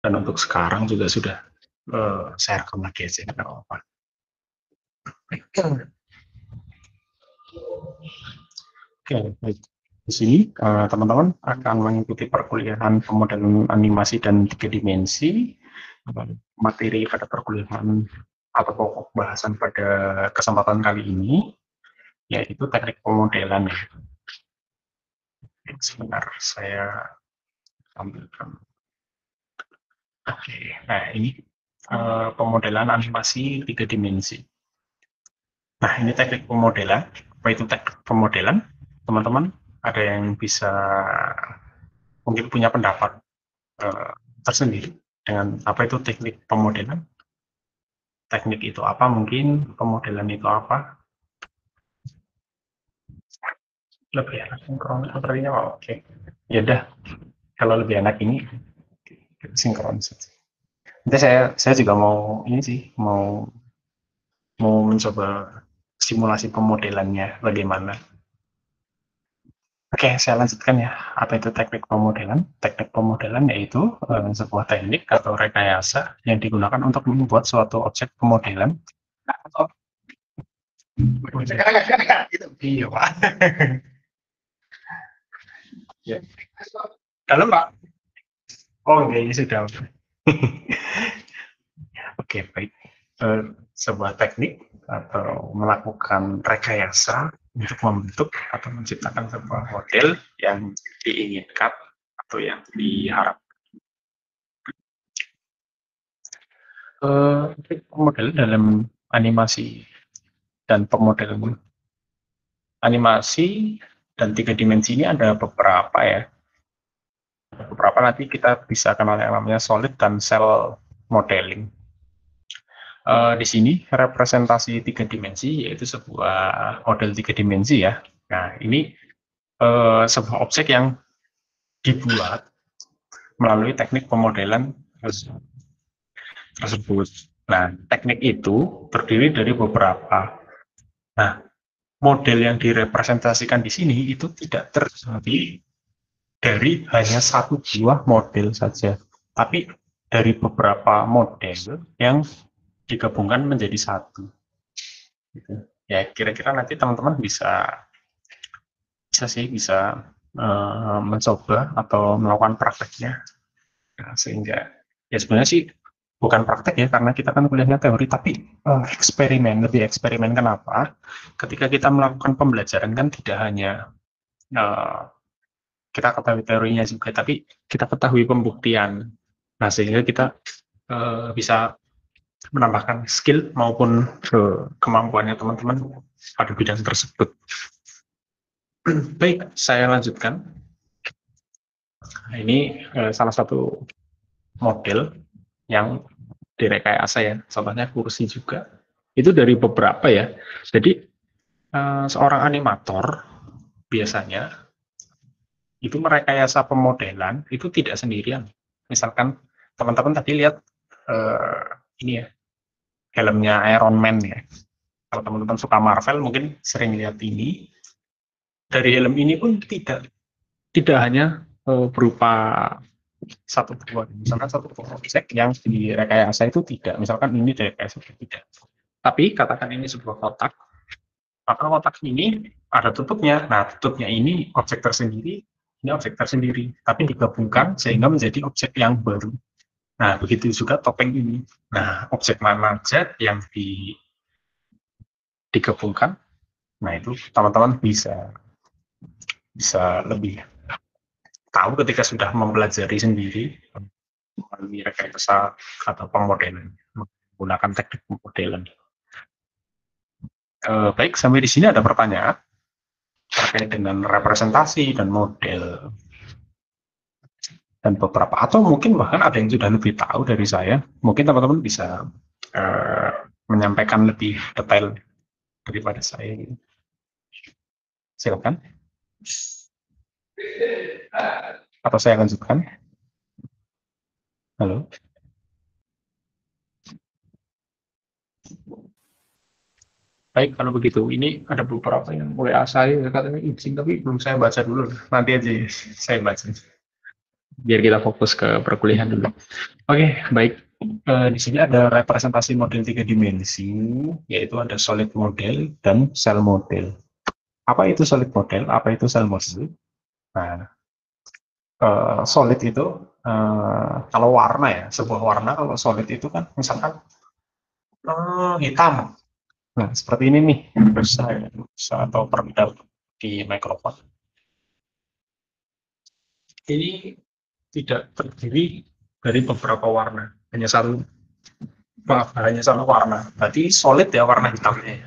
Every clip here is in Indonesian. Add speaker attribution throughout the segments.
Speaker 1: Dan untuk sekarang juga sudah saya rekam lagi aja, nggak apa-apa. Oke, baik. Di sini teman-teman akan mengikuti perkuliahan pemodelan animasi dan 3 dimensi. Materi pada perkuliahan atau pokok bahasan pada kesempatan kali ini yaitu teknik pemodelan. Sebentar, saya ambilkan. Oke, nah ini pemodelan animasi 3 dimensi. Nah, ini teknik pemodelan. Apa itu teknik pemodelan? Teman-teman, ada yang bisa mungkin punya pendapat tersendiri dengan apa itu teknik pemodelan? Teknik itu apa? Mungkin pemodelan itu apa? Lebih enak sinkron sepertinya. Oh, oke. Ya udah, kalau lebih enak ini sinkron saja. Nanti saya juga mau ini sih, mau mencoba simulasi pemodelannya bagaimana. Oke, saya lanjutkan ya. Apa itu teknik pemodelan? Teknik pemodelan yaitu sebuah teknik atau rekayasa yang digunakan untuk membuat suatu objek pemodelan. Atau iya, Pak. Ya. Dalam, Pak. Oh, enggak, ini sudah. Oke, baik. Sebuah teknik atau melakukan rekayasa untuk membentuk atau menciptakan sebuah model yang diinginkan atau yang diharapkan. Model dalam animasi dan pemodelan animasi dan 3 dimensi ini ada beberapa ya. Beberapa nanti kita bisa kenal yang namanya solid dan cell modeling. Di sini representasi 3 dimensi yaitu sebuah model 3 dimensi ya. Nah, ini sebuah objek yang dibuat melalui teknik pemodelan tersebut. Nah, teknik itu terdiri dari beberapa. Nah, model yang direpresentasikan di sini itu tidak terdiri dari hanya satu buah model saja, tapi dari beberapa model yang digabungkan menjadi satu. Gitu. Ya, kira-kira nanti teman-teman bisa mencoba atau melakukan prakteknya. Nah, sehingga ya sebenarnya sih bukan praktek ya, karena kita kan kuliahnya teori, tapi eksperimen, lebih eksperimen. Kenapa? Ketika kita melakukan pembelajaran kan tidak hanya kita ketahui teorinya juga, tapi kita ketahui pembuktian. Nah, sehingga kita bisa menambahkan skill maupun kemampuannya teman-teman pada bidang tersebut. Baik, saya lanjutkan. Nah, ini salah satu model yang direkayasa ya, contohnya kursi juga. Itu dari beberapa ya. Jadi seorang animator biasanya itu merekayasa pemodelan itu tidak sendirian. Misalkan teman-teman tadi lihat ini ya, helmnya Iron Man ya. Kalau teman-teman suka Marvel mungkin sering lihat ini. Dari helm ini pun tidak hanya berupa satu buah, misalkan satu buah objek yang direkayasa itu tidak, misalkan ini direkayasa tidak. Tapi katakan ini sebuah kotak, maka kotak ini ada tutupnya. Nah, tutupnya ini objek tersendiri, ini objek tersendiri, tapi digabungkan sehingga menjadi objek yang baru. Nah, begitu juga topeng ini. Nah, objek mana saja yang digabungkan, nah itu teman-teman bisa lebih tahu ketika sudah mempelajari sendiri melalui rekayasa atau pemodelan, menggunakan teknik pemodelan. Baik, sampai di sini ada pertanyaan terkait dengan representasi dan model dan beberapa, atau mungkin bahkan ada yang sudah lebih tahu dari saya. Mungkin teman-teman bisa menyampaikan lebih detail daripada saya. Silakan. Atau saya lanjutkan. Halo. Baik, kalau begitu, ini ada beberapa yang WA saya katanya izin, tapi belum saya baca dulu. Nanti aja saya baca. biar kita fokus ke perkuliahan dulu. Oke, baik. Di sini ada representasi model 3 dimensi, yaitu ada solid model dan cell model. Apa itu solid model? Apa itu cell model? Nah, solid itu kalau warna ya, sebuah warna kalau solid itu kan misalkan hitam. Nah, seperti ini nih, busa atau peredam di mikrofon. Ini tidak terdiri dari beberapa warna, hanya satu, hanya satu warna. Berarti solid ya warna hitamnya.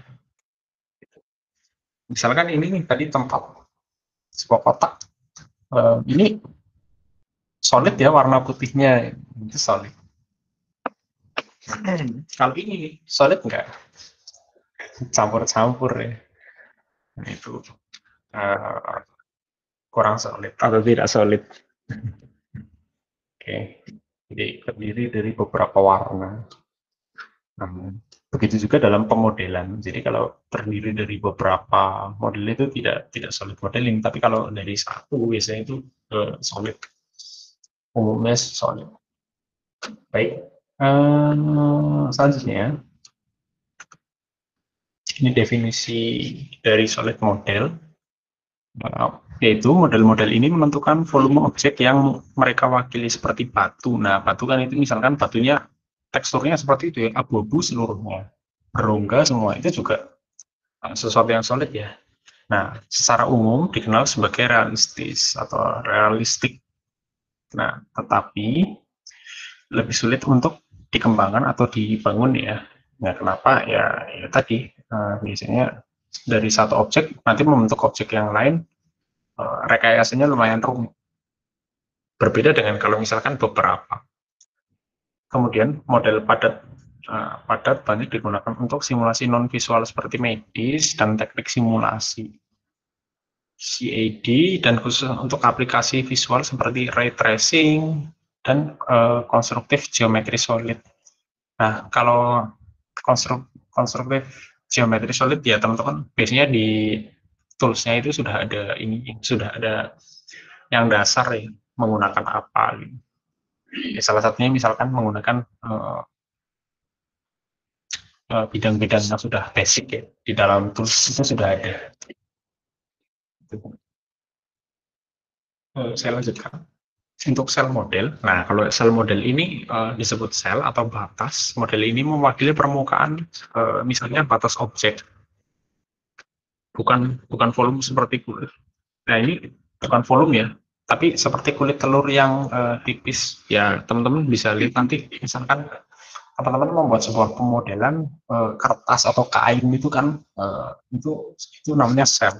Speaker 1: Misalkan ini nih tadi tempat sebuah kotak, ini solid ya warna putihnya, itu solid. Kalau ini solid enggak? Campur-campur ya. Nah, itu uh, kurang solid atau tidak solid. Oke, jadi terdiri dari beberapa warna. Nah, begitu juga dalam pemodelan. Jadi kalau terdiri dari beberapa model itu tidak solid modeling, tapi kalau dari satu biasanya itu solid, umumnya solid. Baik, selanjutnya ini definisi dari solid model, yaitu model-model ini menentukan volume objek yang mereka wakili seperti batu. Nah, batu kan itu misalkan batunya teksturnya seperti itu ya, abu-abu seluruhnya, berongga semua, itu juga sesuatu yang solid ya. Nah, secara umum dikenal sebagai realistis atau realistik. Nah, tetapi lebih sulit untuk dikembangkan atau dibangun ya. Nah, kenapa? Ya tadi biasanya dari satu objek nanti membentuk objek yang lain, rekayasanya lumayan rumit. Berbeda dengan kalau misalkan beberapa. Kemudian model padat padat banyak digunakan untuk simulasi non visual seperti medis dan teknik simulasi CAD, dan khusus untuk aplikasi visual seperti ray tracing dan konstruktif geometri solid. Nah, kalau konstruktif geometri solid ya teman-teman, biasanya di toolsnya itu sudah ada sudah ada yang dasar ya, menggunakan apa gitu. Ya, salah satunya misalkan menggunakan bidang-bidang yang sudah basic ya, di dalam tools itu sudah ada. Saya lanjutkan. Untuk sel model, nah kalau sel model ini disebut sel atau batas. Model ini mewakili permukaan, misalnya batas objek, bukan volume seperti kulit. Nah ini bukan volume ya, tapi seperti kulit telur yang tipis. Ya teman-teman bisa lihat nanti, misalkan teman-teman membuat sebuah pemodelan kertas atau kain itu kan, itu namanya sel.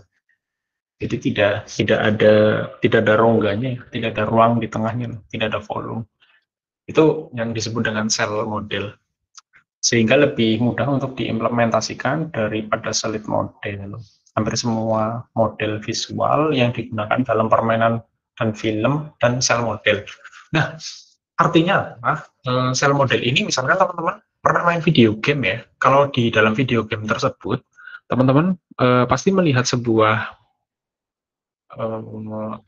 Speaker 1: Jadi tidak ada rongganya, tidak ada ruang di tengahnya, tidak ada volume. Itu yang disebut dengan sel model, sehingga lebih mudah untuk diimplementasikan daripada solid model. Hampir semua model visual yang digunakan dalam permainan dan film dan sel model. Nah, artinya sel model ini misalkan teman-teman pernah main video game ya. Kalau di dalam video game tersebut, teman-teman pasti melihat sebuah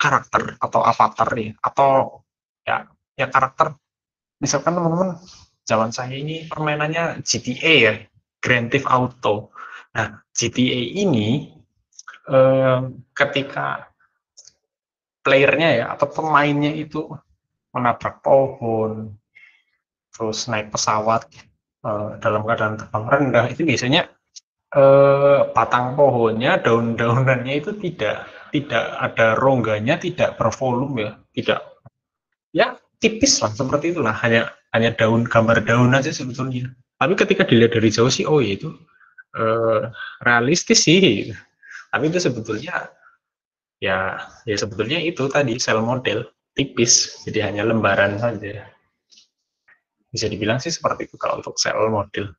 Speaker 1: karakter atau avatar nih, atau ya karakter. Misalkan teman-teman, zaman saya ini permainannya GTA ya, Grand Theft Auto. Nah, GTA ini ketika playernya ya atau pemainnya itu menabrak pohon, terus naik pesawat dalam keadaan terbang rendah, itu biasanya batang pohonnya, daun-daunannya itu tidak ada rongganya, tidak bervolume ya, tidak, ya tipis lah, seperti itulah, hanya daun, gambar daun aja sebetulnya. Tapi ketika dilihat dari jauh sih, oh ya itu realistis sih. Tapi itu sebetulnya ya sebetulnya itu tadi sel model tipis, jadi hanya lembaran saja. Bisa dibilang sih seperti itu kalau untuk sel model.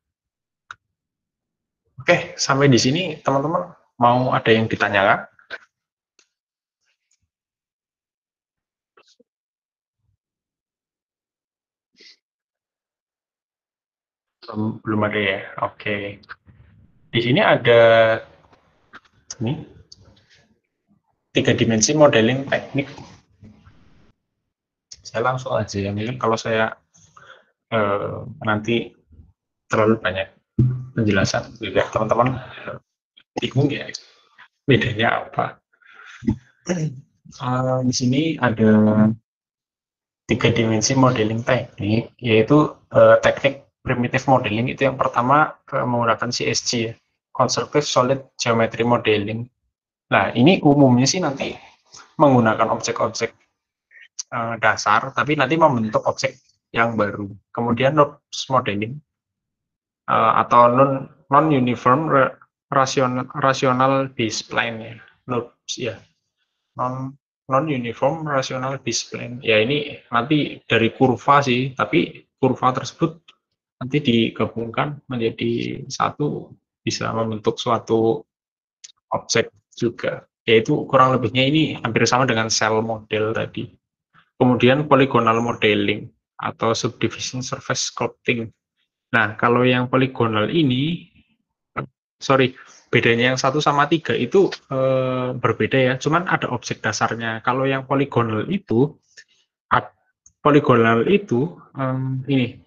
Speaker 1: Oke, sampai di sini teman-teman mau ada yang ditanyakan? Belum ada ya. Oke. Di sini ada ini 3 dimensi modeling teknik. saya langsung aja ya. Mungkin kalau saya nanti terlalu banyak penjelasan, juga teman-teman bingung ya bedanya apa. Di sini ada 3 dimensi modeling teknik, yaitu teknik primitive modeling. Itu yang pertama menggunakan CSG ya, Conservative Solid Geometry Modeling. Nah, ini umumnya sih nanti menggunakan objek-objek dasar, tapi nanti membentuk objek yang baru. Kemudian NURBS modeling atau non uniform rational baseline ya, NURBS ya, non uniform rational baseline ya. Ini nanti dari kurva sih, tapi kurva tersebut nanti digabungkan menjadi satu, bisa membentuk suatu objek juga, yaitu kurang lebihnya ini hampir sama dengan cell model tadi. Kemudian polygonal modeling atau subdivision surface sculpting. Nah, kalau yang polygonal ini, bedanya yang 1 sama 3 itu berbeda ya, cuman ada objek dasarnya. Kalau yang polygonal itu ini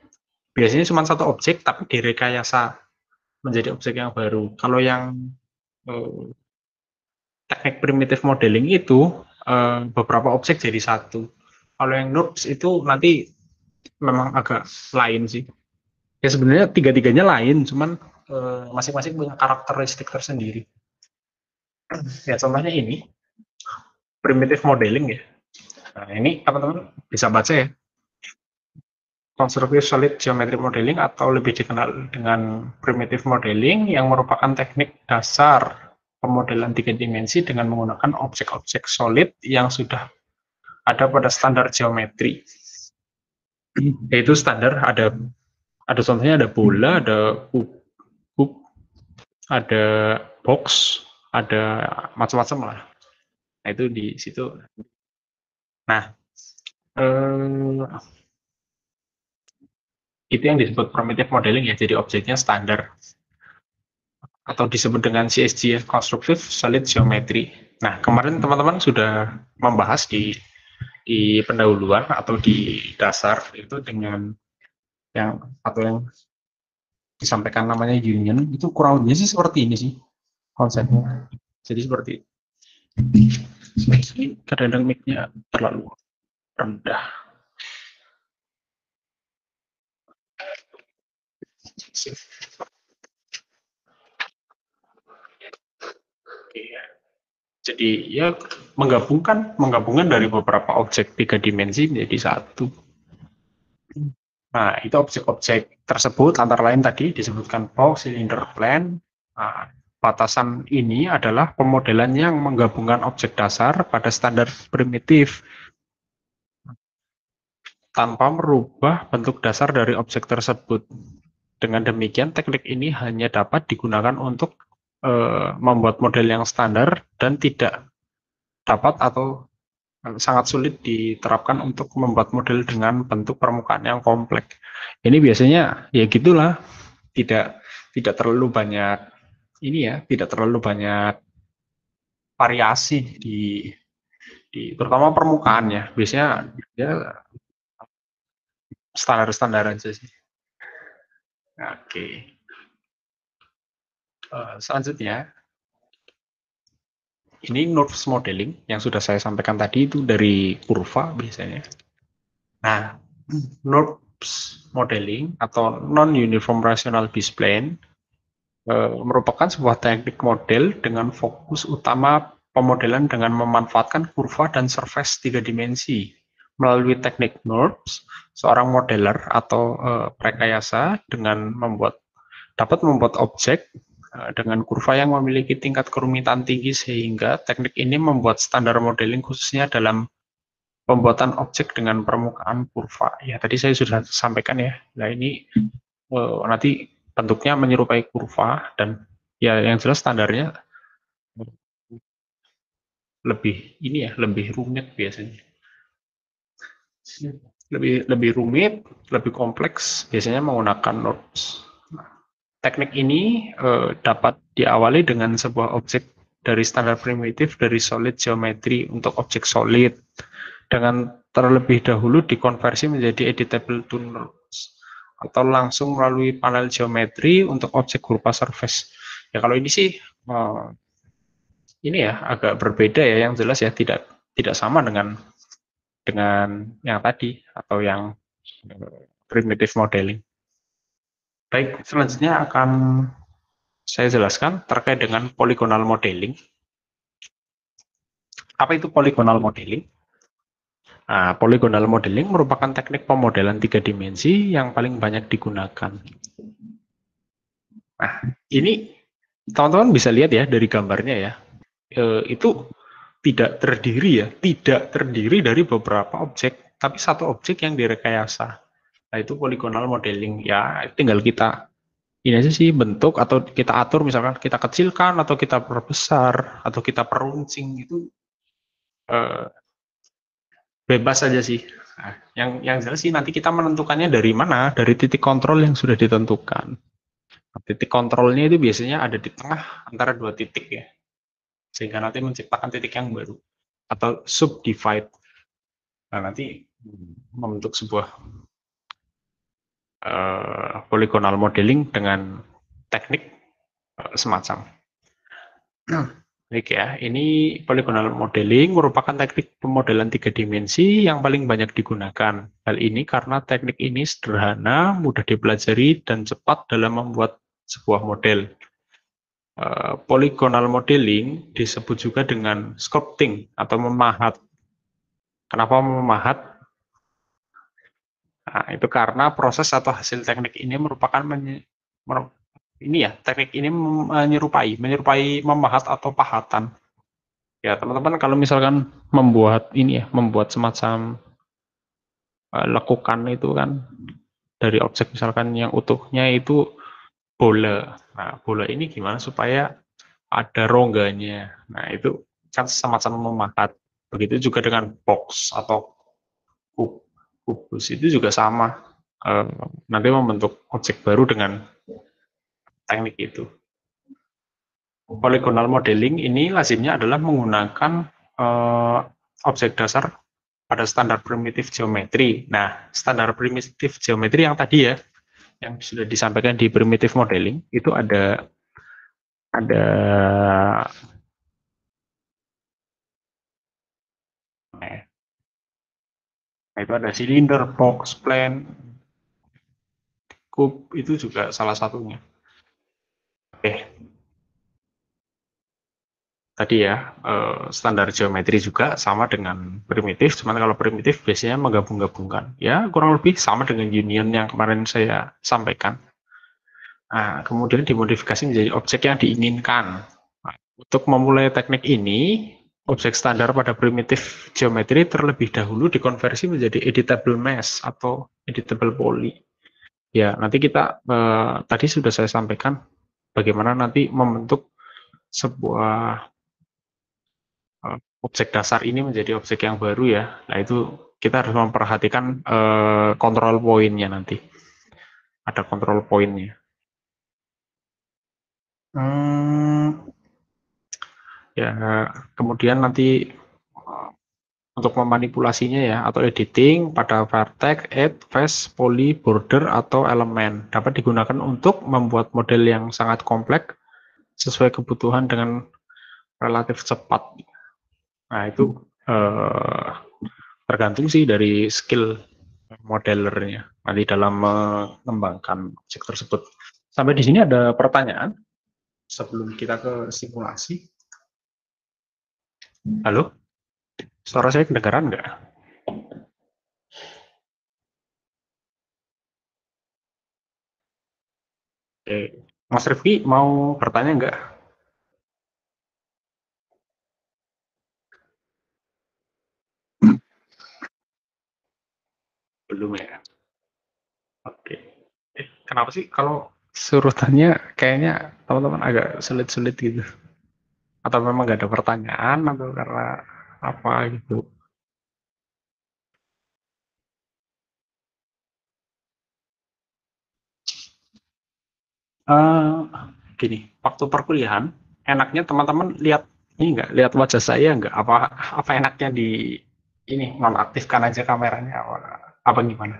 Speaker 1: biasanya cuma satu objek tapi direkayasa menjadi objek yang baru. Kalau yang teknik primitive modeling itu beberapa objek jadi satu. Kalau yang NURBS itu nanti memang agak lain sih. Ya sebenarnya tiga-tiganya lain, cuman masing-masing punya karakteristik tersendiri. Ya contohnya ini primitive modeling ya. Nah, ini teman-teman bisa baca ya. Conservative Solid Geometry Modeling atau lebih dikenal dengan primitive modeling, yang merupakan teknik dasar pemodelan 3 dimensi dengan menggunakan objek-objek solid yang sudah ada pada standar geometri. Yaitu standar ada contohnya, ada bola, ada kub, ada box, ada macam-macam lah. Nah, itu di situ. Nah, itu yang disebut primitive modeling ya, jadi objeknya standar atau disebut dengan CSG ya, Constructive Solid Geometry. Nah, kemarin teman-teman sudah membahas di pendahuluan atau di dasar itu dengan yang atau yang disampaikan namanya union, itu kurang lebih sih seperti ini sih konsepnya. Jadi seperti kadang-kadang mic-nya terlalu rendah. Oke. Jadi ya menggabungkan dari beberapa objek 3 dimensi menjadi satu. Nah, itu objek-objek tersebut antara lain tadi disebutkan box, cylinder, plane. Nah, batasan ini adalah pemodelan yang menggabungkan objek dasar pada standar primitif tanpa merubah bentuk dasar dari objek tersebut. Dengan demikian, teknik ini hanya dapat digunakan untuk membuat model yang standar dan tidak dapat atau sangat sulit diterapkan untuk membuat model dengan bentuk permukaan yang kompleks. Ini biasanya ya gitulah, tidak terlalu banyak ini ya, tidak terlalu banyak variasi di terutama permukaan ya. Biasanya ya standar-standar aja sih. Oke. Selanjutnya ini NURBS modeling yang sudah saya sampaikan tadi, itu dari kurva biasanya. Nah, NURBS modeling atau non-uniform rational baseline merupakan sebuah teknik model dengan fokus utama pemodelan dengan memanfaatkan kurva dan surface 3 dimensi. Melalui teknik NURBS, seorang modeler atau rekayasa dapat membuat objek dengan kurva yang memiliki tingkat kerumitan tinggi, sehingga teknik ini membuat standar modeling khususnya dalam pembuatan objek dengan permukaan kurva. Ya, tadi saya sudah sampaikan ya. Nah, ini nanti bentuknya menyerupai kurva dan ya yang jelas standarnya lebih rumit biasanya. Lebih rumit, lebih kompleks, biasanya menggunakan NURBS. Teknik ini dapat diawali dengan sebuah objek dari standar primitif dari solid geometry untuk objek solid dengan terlebih dahulu dikonversi menjadi editable tools atau langsung melalui panel geometri untuk objek berupa surface. Ya kalau ini sih ini ya agak berbeda ya, yang jelas ya tidak sama dengan yang tadi atau yang primitive modeling. Baik, selanjutnya akan saya jelaskan terkait dengan polygonal modeling. Apa itu polygonal modeling? Nah, polygonal modeling merupakan teknik pemodelan 3 dimensi yang paling banyak digunakan. Nah, ini teman-teman bisa lihat ya dari gambarnya ya. Itu tidak terdiri dari beberapa objek, tapi satu objek yang direkayasa. Nah, itu polygonal modeling. Ya, tinggal kita ini aja sih bentuk atau kita atur, misalkan kita kecilkan atau kita perbesar atau kita peruncing, itu eh, bebas saja sih. Nah, yang jelas sih nanti kita menentukannya dari mana, dari titik kontrol yang sudah ditentukan. Nah, titik kontrolnya itu biasanya ada di tengah antara dua titik ya, sehingga nanti menciptakan titik yang baru atau subdivide. Nah, nanti membentuk sebuah polygonal modeling dengan teknik semacam. Baik ya, ini polygonal modeling merupakan teknik pemodelan 3 dimensi yang paling banyak digunakan. Hal ini karena teknik ini sederhana, mudah dipelajari, dan cepat dalam membuat sebuah model. Polygonal modeling disebut juga dengan sculpting atau memahat. Kenapa memahat? Nah, itu karena proses atau hasil teknik ini merupakan teknik ini menyerupai memahat atau pahatan. Ya, teman-teman kalau misalkan membuat semacam lekukan itu kan dari objek misalkan yang utuhnya itu bola. Nah, bola ini gimana supaya ada rongganya. Nah, itu kan semacam memahat. Begitu juga dengan box atau kubus itu juga sama. Nanti membentuk objek baru dengan teknik itu. Polygonal modeling ini lazimnya adalah menggunakan objek dasar pada standar primitif geometri. Nah, standar primitif geometri yang tadi ya, yang sudah disampaikan di primitive modeling, itu ada nah, itu ada silinder, box, plane, kub, itu juga salah satunya. Oke. Tadi ya, standar geometri juga sama dengan primitif, cuman kalau primitif biasanya menggabung-gabungkan. Ya, kurang lebih sama dengan union yang kemarin saya sampaikan. Nah, kemudian dimodifikasi menjadi objek yang diinginkan. Nah, untuk memulai teknik ini, objek standar pada primitif geometri terlebih dahulu dikonversi menjadi editable mesh atau editable poly. Ya, nanti kita tadi sudah saya sampaikan bagaimana nanti membentuk sebuah objek dasar ini menjadi objek yang baru ya. Nah, itu kita harus memperhatikan kontrol poinnya nanti. Ada kontrol poinnya. Ya, kemudian nanti untuk memanipulasinya ya, atau editing pada vertex, edge, face, poly, border, atau elemen dapat digunakan untuk membuat model yang sangat kompleks sesuai kebutuhan dengan relatif cepat. Nah, itu tergantung sih dari skill modelernya nanti dalam mengembangkan objek tersebut. Sampai di sini ada pertanyaan sebelum kita ke simulasi. Halo, suara saya kedengaran nggak? Oke. Mas Rifki mau bertanya nggak? Belum ya. Oke. Kenapa sih kalau surutannya kayaknya teman-teman agak sulit-sulit gitu? Atau memang nggak ada pertanyaan atau karena apa gitu? Uh, Gini, waktu perkuliahan enaknya teman-teman lihat ini nggak, lihat wajah saya nggak? Apa enaknya di ini nonaktifkan aja kameranya apa gimana?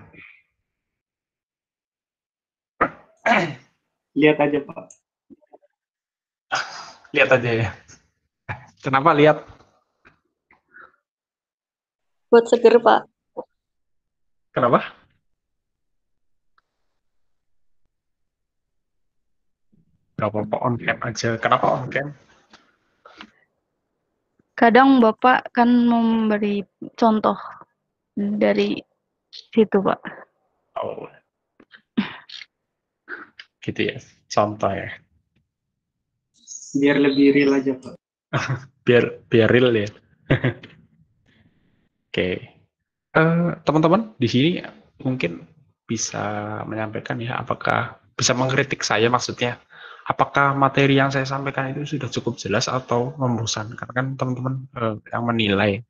Speaker 2: Lihat aja Pak.
Speaker 1: Lihat aja ya. Kenapa lihat?
Speaker 3: Buat seger, Pak.
Speaker 1: Kenapa? Gak apa-apa on cam aja. Kenapa on cam?
Speaker 3: Kadang Bapak kan memberi contoh dari situ, Pak.
Speaker 1: Oh, gitu ya. Contoh ya.
Speaker 2: Biar lebih real aja Pak.
Speaker 1: Biar real ya. Oke. Teman-teman di sini mungkin bisa menyampaikan ya, apakah bisa mengkritik saya maksudnya, apakah materi yang saya sampaikan itu sudah cukup jelas atau membosankan? Kan teman-teman yang menilai.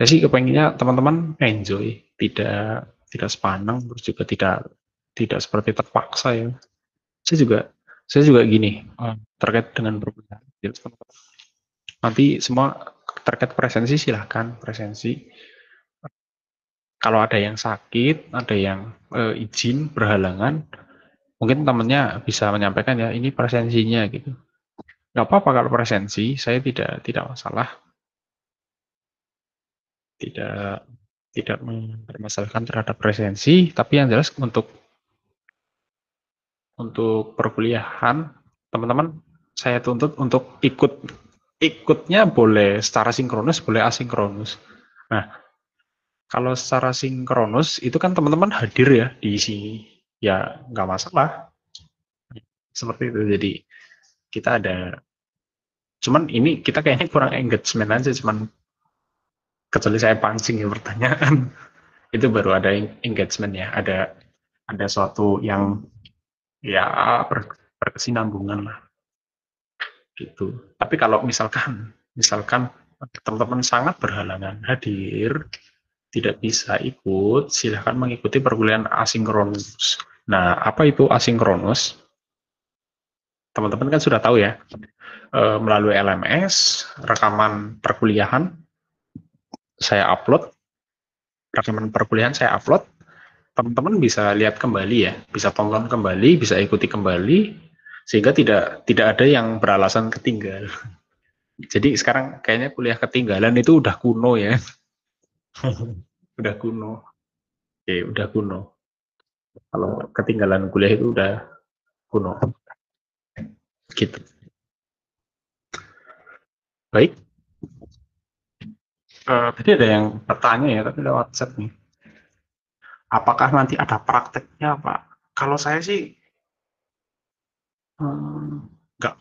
Speaker 1: Saya sih kepenginnya teman-teman enjoy, tidak sepanang, terus juga tidak seperti terpaksa ya. Saya juga gini terkait dengan perbedaan. Nanti semua terkait presensi silahkan presensi. Kalau ada yang sakit, ada yang izin berhalangan, mungkin temannya bisa menyampaikan ya ini presensinya gitu. Nggak apa-apa kalau presensi, saya tidak masalah, tidak tidak mempermasalahkan terhadap presensi, tapi yang jelas untuk perkuliahan teman-teman saya tuntut untuk ikutnya boleh secara sinkronus, boleh asinkronus. Nah, kalau secara sinkronus itu kan teman-teman hadir ya di sini, ya nggak masalah seperti itu. Jadi kita ada, cuman ini kita kayaknya kurang engagement aja, cuman kecuali saya pancing ya pertanyaan itu baru ada engagement ya, ada suatu yang ya berkesinambungan lah gitu. Tapi kalau misalkan teman-teman sangat berhalangan hadir, tidak bisa ikut, silahkan mengikuti perkuliahan asinkronus. Nah, apa itu asinkronus? Teman-teman kan sudah tahu ya, melalui LMS, rekaman perkuliahan saya upload, teman-teman bisa lihat kembali ya, bisa tonton kembali, bisa ikuti kembali, sehingga tidak ada yang beralasan ketinggal. Jadi sekarang kayaknya kuliah ketinggalan itu udah kuno ya. Udah kuno. Oke, udah kuno. Kalau ketinggalan kuliah itu udah kuno. Gitu. Baik. Tadi ada yang bertanya ya, tapi lewat chat nih. Apakah nanti ada prakteknya, Pak? Kalau saya sih enggak,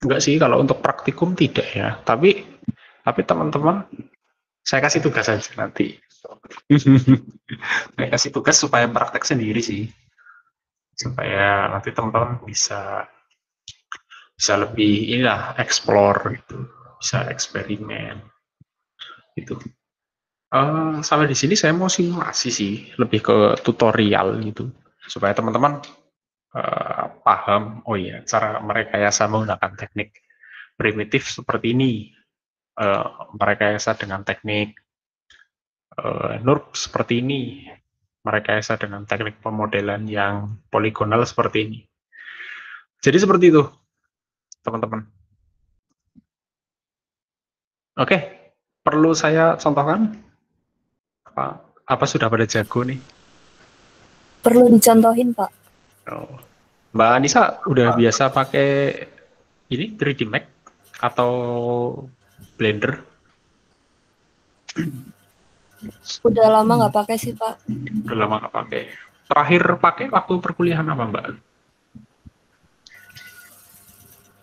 Speaker 1: enggak sih kalau untuk praktikum tidak ya. Tapi teman-teman saya kasih tugas aja nanti. Saya kasih tugas supaya praktek sendiri sih. Supaya nanti teman-teman bisa lebih inilah explore gitu, bisa eksperimen gitu. Sampai di sini saya mau simulasi sih, lebih ke tutorial gitu, supaya teman-teman paham. Oh iya, cara merekayasa menggunakan teknik primitif seperti ini, merekayasa dengan teknik NURB seperti ini, merekayasa dengan teknik pemodelan yang poligonal seperti ini. Jadi seperti itu, teman-teman. Oke, perlu saya contohkan? Apa sudah pada jago nih?
Speaker 4: Perlu dicontohin, Pak.
Speaker 1: Oh. Mbak Anissa udah biasa pakai ini 3D Max atau Blender?
Speaker 4: Udah lama nggak pakai sih, Pak.
Speaker 1: Udah lama nggak pakai. Terakhir pakai waktu perkuliahan apa, Mbak?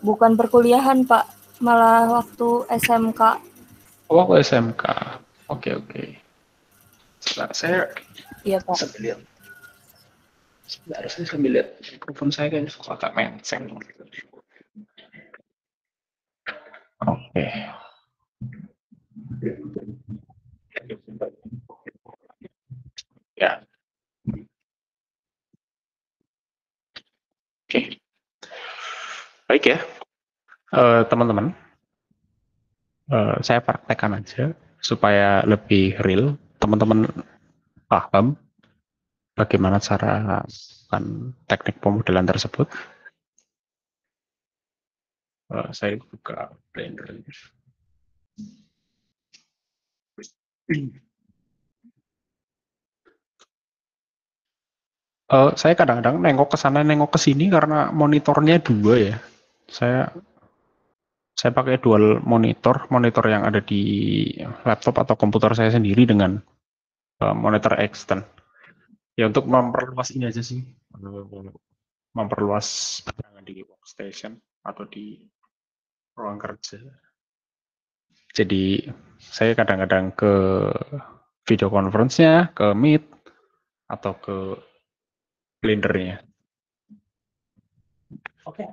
Speaker 4: Bukan perkuliahan, Pak. Malah waktu SMK.
Speaker 1: Oh, waktu SMK. Oke. Sebentar, saya
Speaker 4: Iya, Pak.
Speaker 1: sambil lihat. Sebentar, saya sambil lihat. Mikrofon saya kayaknya suka agak menceng. Oke. Ya. Oke. Baik ya. Teman-teman. Saya praktekkan aja. supaya lebih real, teman-teman paham bagaimana cara melakukan teknik pemodelan tersebut. Saya buka Blender. Saya kadang-kadang nengok ke sana, nengok ke sini karena monitornya 2 ya. Saya pakai dual monitor yang ada di laptop atau komputer saya sendiri dengan monitor extern. Ya untuk memperluas ini aja sih, memperluas pandangan di workstation atau di ruang kerja. Jadi saya kadang-kadang ke video conference-nya, ke Meet, atau ke Blender-nya. Oke.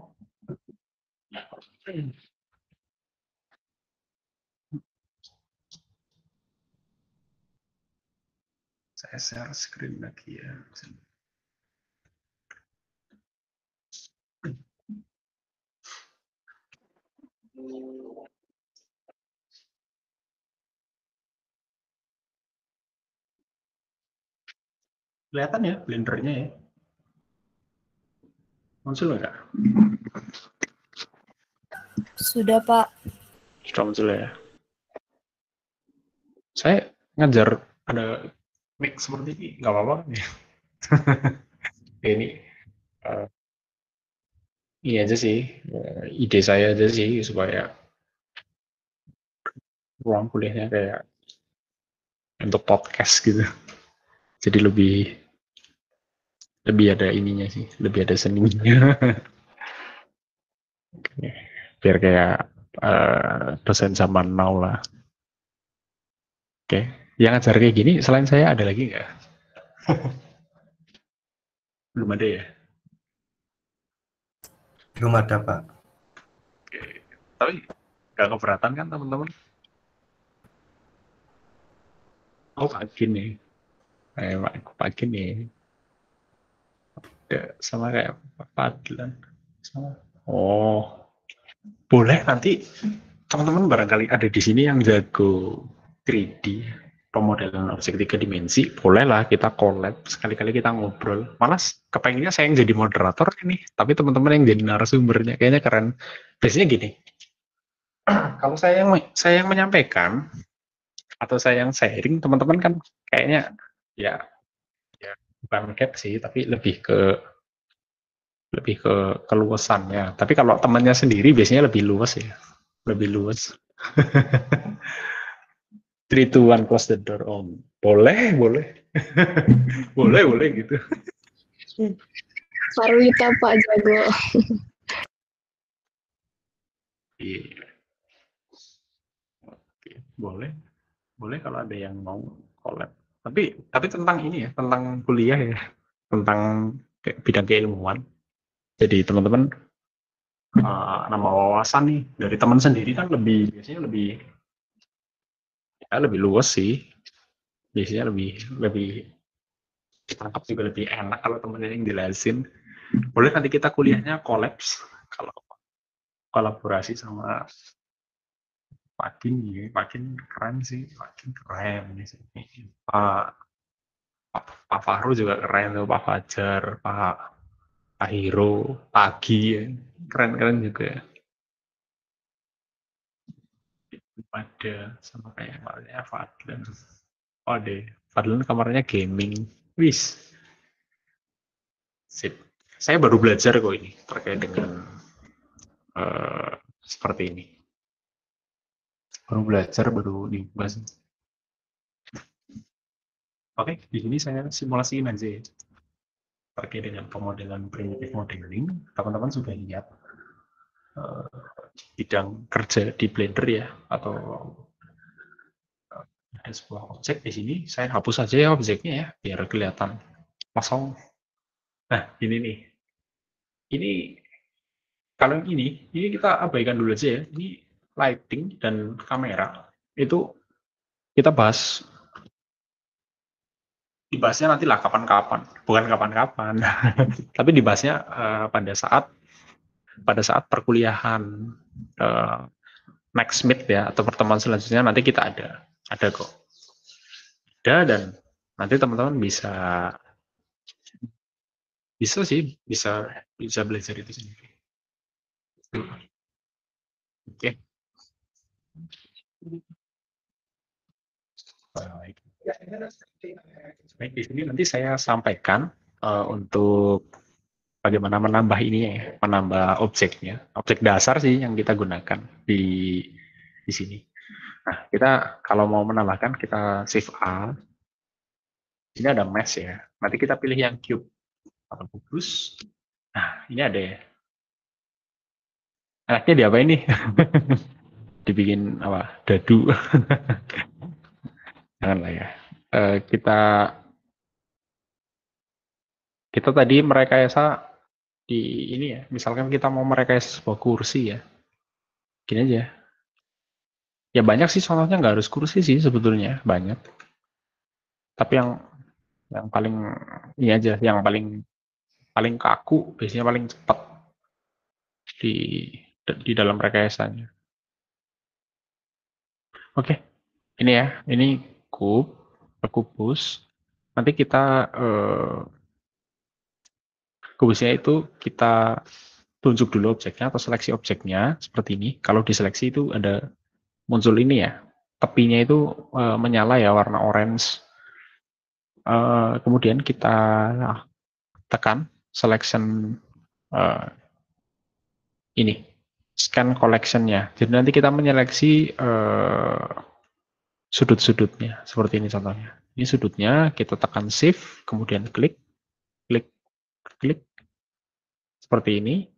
Speaker 1: Saya share screen lagi ya. Kelihatan ya Blender-nya ya. Muncul nggak?
Speaker 4: Sudah, Pak.
Speaker 1: Sudah muncul ya. Saya ngajar ada mic seperti ini, nggak apa-apa. Ini ini aja sih, ide saya aja sih supaya ruang kuliahnya kayak untuk podcast gitu. Jadi lebih ada ininya sih, lebih ada seninya. Biar kayak dosen zaman now lah. Oke, yang ngajar kayak gini selain saya ada lagi nggak? Belum ada ya?
Speaker 5: Belum ada, Pak.
Speaker 1: Oke. Tapi nggak keberatan kan teman-teman? Oh, pagi nih. Pagi nih. Ya, sama kayak Pak Fadlan. Sama. Oh, boleh nanti teman-teman barangkali ada di sini yang jago 3D, pemodelan objek 3 dimensi, bolehlah kita collab, sekali-kali kita ngobrol. Malas kepengennya saya yang jadi moderator ini, tapi teman-teman yang jadi narasumbernya kayaknya keren. Biasanya gini, kalau saya yang menyampaikan atau saya yang sharing, teman-teman kan kayaknya ya bukan gap sih, tapi lebih ke keluasannya. Tapi kalau temannya sendiri biasanya lebih luas ya, lebih luas. 3, 2, 1, close the door. Oh, boleh. boleh gitu.
Speaker 3: Parwita Pak Jago.
Speaker 1: Iya. Oke, boleh kalau ada yang mau collab. Tapi tentang ini ya, tentang kuliah ya, tentang bidang keilmuan. Jadi teman-teman nambah wawasan nih dari teman sendiri kan biasanya lebih luas sih. Biasanya lebih ditangkap juga lebih enak kalau temennya yang jelasin. Boleh nanti kita kuliahnya kolaps kalau kolaborasi sama Pakin keren sih, Pakin keren nih. Pak Fahru juga keren tuh, Pak Fajar, Pak Hiro, Pagi ya. Keren juga. Ada sama kayak kamarnya Fadlan. Oh deh, Fadlan kamarnya gaming. Wis. Sip. Saya baru belajar kok ini terkait dengan seperti ini. Baru belajar, baru dibahas. Oke, di sini saya simulasiin aja ya. Terkait dengan pemodelan primitive modeling, teman-teman sudah lihat bidang kerja di Blender ya, atau ada sebuah objek di sini. Saya hapus saja ya objeknya ya, biar kelihatan kosong. Nah, ini nih. Ini kalau ini kita abaikan dulu aja ya. Ini lighting dan kamera. Itu kita dibahasnya nanti lah kapan-kapan, bukan kapan-kapan, tapi dibahasnya pada saat perkuliahan next meet ya, atau pertemuan selanjutnya nanti kita ada Ada kok. Ada, dan nanti teman-teman bisa sih, bisa belajar itu sendiri. Oke. Baik. Baik, di sini nanti saya sampaikan untuk bagaimana menambah ini ya, menambah objeknya, objek dasar sih yang kita gunakan di sini. Nah, kita kalau mau menambahkan kita shift A. Ini ada mesh ya. Nanti kita pilih yang cube atau kubus. Nah, ini ada ya. Enaknya diapain nih? Dibikin apa? Dadu. Janganlah ya. Kita tadi merekayasa di ini ya. Misalkan kita mau merekayasa sebuah kursi ya. Gini aja. Ya banyak sih contohnya, nggak harus kursi sih sebetulnya, banyak. Tapi yang paling ini aja, yang paling kaku, biasanya paling cepat di dalam rekayasanya. Oke, ini ya, ini kubus. Nanti kita kubusnya itu kita tunjuk dulu objeknya atau seleksi objeknya seperti ini. Kalau diseleksi itu ada muncul ini ya, tepinya itu menyala ya warna orange. Kemudian kita tekan selection ini scan collection-nya. Jadi nanti kita menyeleksi sudut-sudutnya seperti ini contohnya. Ini sudutnya, kita tekan shift, kemudian klik, klik, klik seperti ini.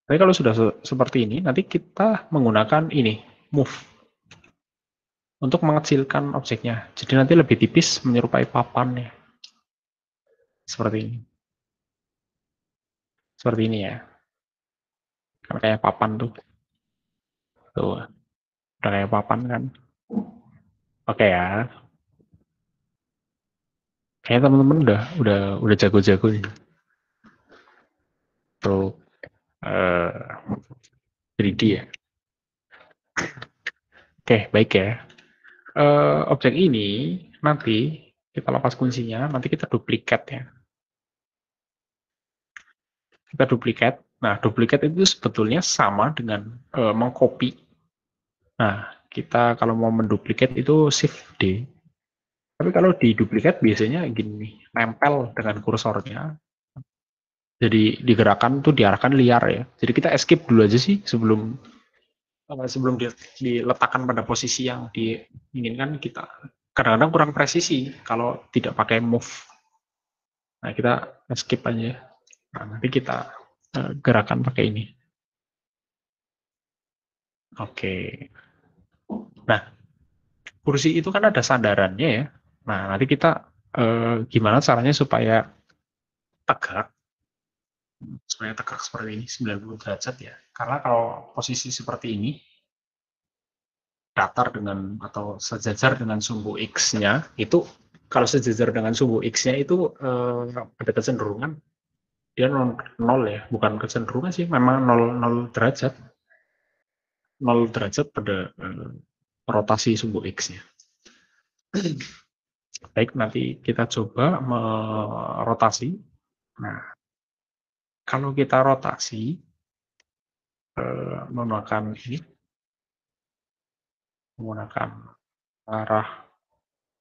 Speaker 1: Tapi kalau sudah seperti ini, nanti kita menggunakan ini move untuk mengecilkan objeknya. Jadi nanti lebih tipis menyerupai papan ya. Seperti ini. Seperti ini ya. Kan kayak papan tuh. Tuh. Udah kayak papan kan. Oke ya. Kayaknya teman-teman udah jago-jago nih. Untuk 3D ya. Oke, baik ya. Objek ini nanti kita lepas kuncinya, nanti kita duplikat ya. Kita duplikat. Nah, duplikat itu sebetulnya sama dengan mengcopy. Nah, kita kalau mau menduplikat itu shift D. Tapi kalau di duplikat biasanya gini, nempel dengan kursornya. Jadi digerakkan tuh diarahkan liar ya. Jadi kita escape dulu aja sih sebelum diletakkan pada posisi yang diinginkan kita. Kadang-kadang kurang presisi kalau tidak pakai move. Nah, kita skip aja. Nah, nanti kita gerakan pakai ini. Oke. Nah, kursi itu kan ada sandarannya ya. Nah, nanti kita gimana caranya supaya tegak. Supaya tegak seperti ini, 90 derajat ya. Karena kalau posisi seperti ini, datar dengan atau sejajar dengan sumbu X-nya, itu kalau sejajar dengan sumbu X-nya itu ada kecenderungan dia 0 ya, bukan kecenderungan sih, memang 0 derajat. 0 derajat pada rotasi sumbu X-nya. Baik, nanti kita coba merotasi. Nah, kalau kita rotasi menggunakan ini, menggunakan arah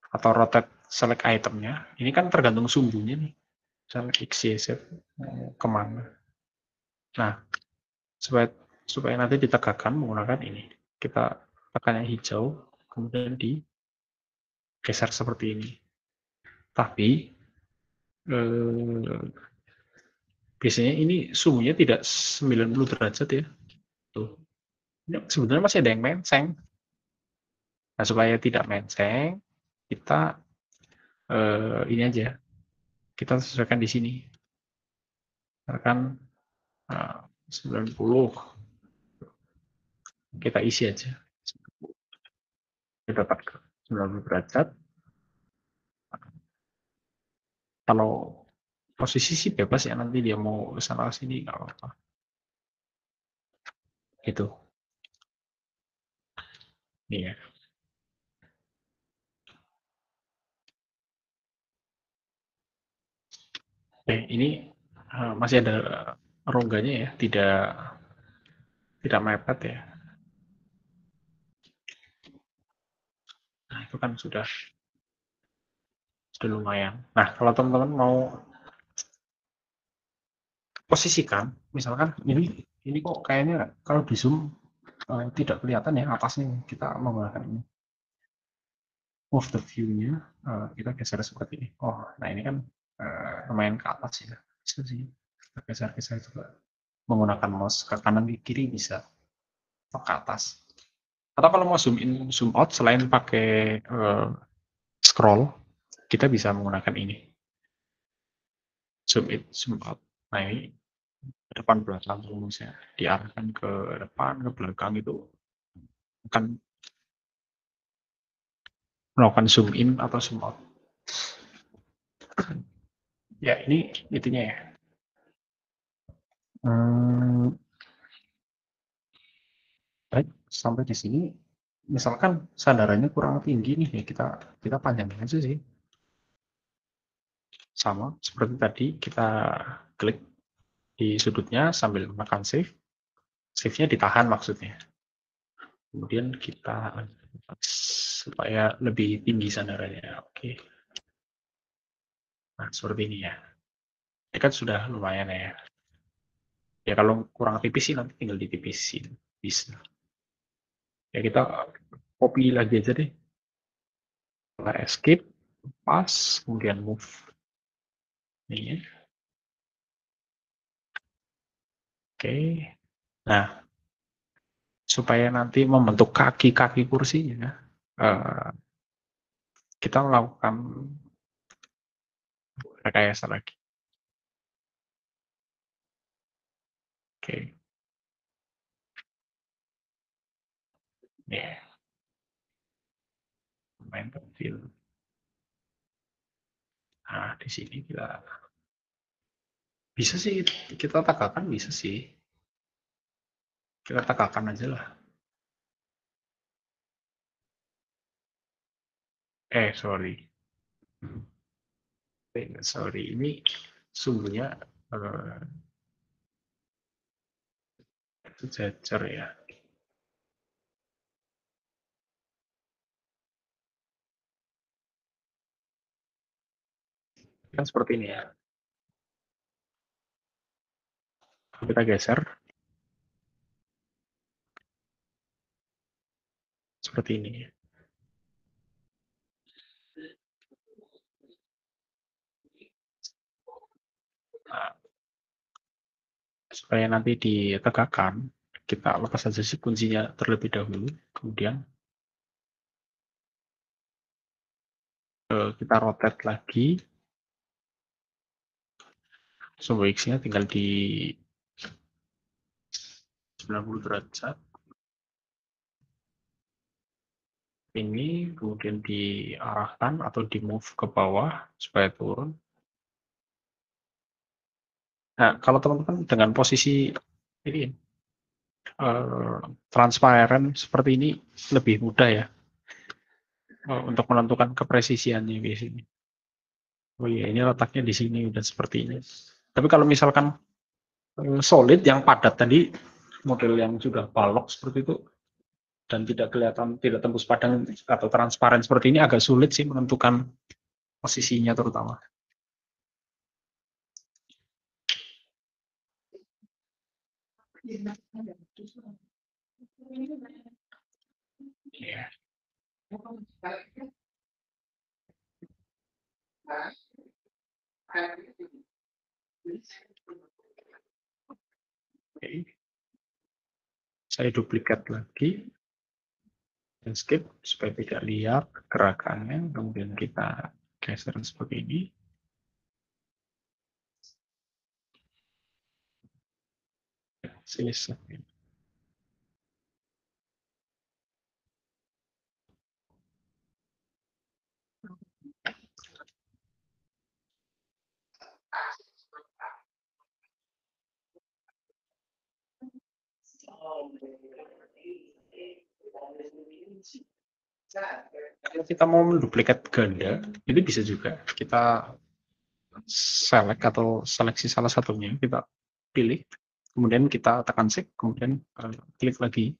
Speaker 1: atau rotate select itemnya, ini kan tergantung sumbunya nih, select X, Y, Z kemana. Nah, supaya nanti ditegakkan menggunakan ini, kita tekan yang hijau, kemudian digeser seperti ini. Tapi biasanya ini sumbunya tidak 90 derajat ya. Tuh. Ini sebenarnya masih ada yang menceng. Nah, supaya tidak menceng, kita ini aja. Kita sesuaikan di sini. Misalkan 90. Kita isi aja. Kita dapat 90 derajat. Kalau posisi sih bebas ya, nanti dia mau ke sana sini nggak apa-apa. Gitu. Ini ya. ini masih ada rongganya ya, tidak mepet ya. Nah, itu kan sudah lumayan. Nah, kalau teman-teman mau posisikan, misalkan ini kok kayaknya kalau di zoom tidak kelihatan ya atasnya, kita menggunakan ini. Move the view-nya, kita geser seperti ini. Oh, nah ini kan lumayan ke atas ya. Bisa sih, kita geser-geser juga. Menggunakan mouse ke kanan ke kiri bisa, atau ke atas. Atau kalau mau zoom in, zoom out, selain pakai scroll, kita bisa menggunakan ini. Zoom in, zoom out. Nah ini depan belakang rumusnya diarahkan ke depan ke belakang itu akan melakukan zoom in atau zoom out. Ya ini intinya ya. Baik, sampai di sini misalkan sandarannya kurang tinggi nih ya, kita panjangin aja sih. Sama seperti tadi, kita klik di sudutnya sambil menekan save. Save-nya ditahan maksudnya. Kemudian kita supaya lebih tinggi sandarannya. Oke. Nah, seperti ini ya. Ini kan sudah lumayan ya. Ya kalau kurang tipis sih nanti tinggal ditipisin. Bisa. Ya kita copy lagi aja deh. Kita escape, pas, kemudian move. Ini ya. Oke. Nah, supaya nanti membentuk kaki-kaki kursinya, kita melakukan rekayasa lagi. Oke. Ya. Main kecil. Nah, di sini kita bisa sih, kita tagakan bisa sih. Kita tagakan aja lah. Sorry. Sorry, ini sumbernya sejajar ya. Kan seperti ini ya. Kita geser. Seperti ini. Nah, supaya nanti ditegakkan, kita lepas saja sih kuncinya terlebih dahulu, kemudian kita rotate lagi, sumbu X-nya tinggal di 90 derajat. Ini kemudian diarahkan atau di move ke bawah supaya turun. Nah, kalau teman-teman dengan posisi ini transparan seperti ini lebih mudah ya untuk menentukan kepresisiannya biasanya. Oh iya, ini letaknya di sini udah seperti ini. Tapi kalau misalkan solid yang padat tadi, model yang sudah balok seperti itu dan tidak kelihatan, tidak tembus padang atau transparan seperti ini, agak sulit sih menentukan posisinya terutama. Ya. Oke. Saya duplikat lagi dan skip supaya tidak lihat gerakannya, kemudian kita geser seperti ini. Selesai. Kalau kita mau menduplikat ganda, itu bisa juga. Kita select atau seleksi salah satunya, kita pilih, kemudian kita tekan shift, kemudian klik lagi,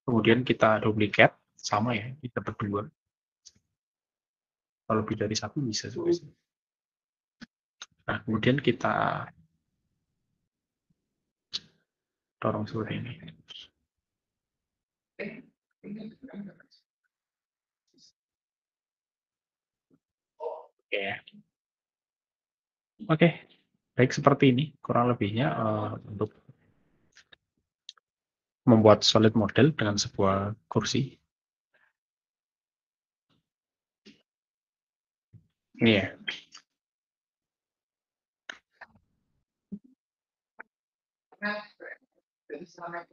Speaker 1: kemudian kita duplicate, sama ya, kita dapat 2. Kalau lebih dari 1 bisa juga sih. Nah, kemudian kita dorong seperti ini. Oke, baik seperti ini kurang lebihnya untuk membuat solid model dengan sebuah kursi. Ini ya. Ada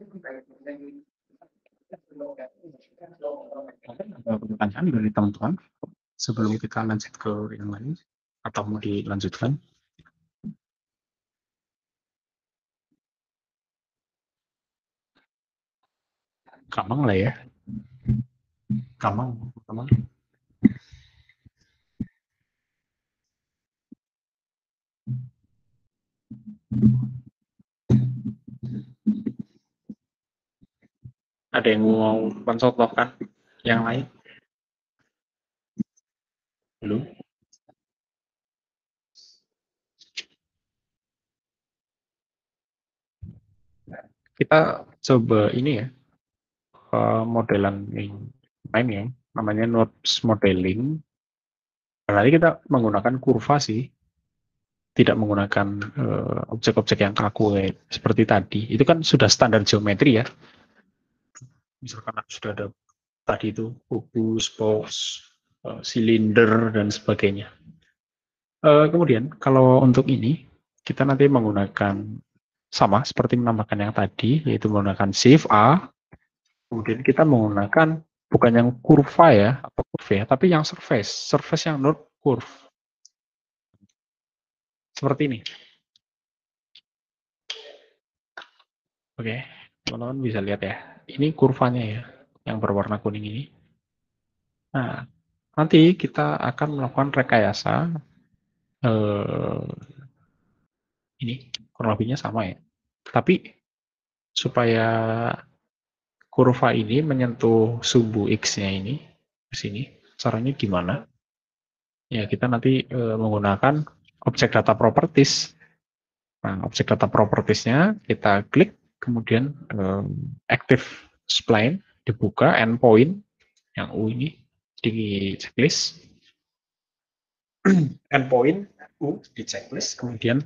Speaker 1: pertanyaan dari teman-teman sebelum kita lanjut ke yang lain atau mau dilanjutkan? Gampang lah ya. Gampang, teman. Ada yang mau mencontohkan yang lain? Belum? Kita coba ini ya, modelan yang lain ya, namanya nodes modeling. Berarti kita menggunakan kurva sih, tidak menggunakan objek-objek yang kaku seperti tadi. Itu kan sudah standar geometri ya. Misalkan sudah ada tadi itu kubus, box, silinder dan sebagainya. Kemudian kalau untuk ini kita nanti menggunakan sama seperti menambahkan yang tadi, yaitu menggunakan Shift A. Kemudian kita menggunakan bukan yang kurva ya atau curve ya, tapi yang surface yang not curve. Seperti ini. Oke, teman-teman bisa lihat ya. Ini kurvanya ya, yang berwarna kuning ini. Nah, nanti kita akan melakukan rekayasa. Ini kurang lebihnya sama ya. Tapi supaya kurva ini menyentuh sumbu X-nya ini, di sini, caranya gimana? Ya, kita nanti menggunakan objek data properties. Nah, objek data properties-nya kita klik, kemudian active spline dibuka, endpoint yang U ini di checklist, endpoint U di checklist, kemudian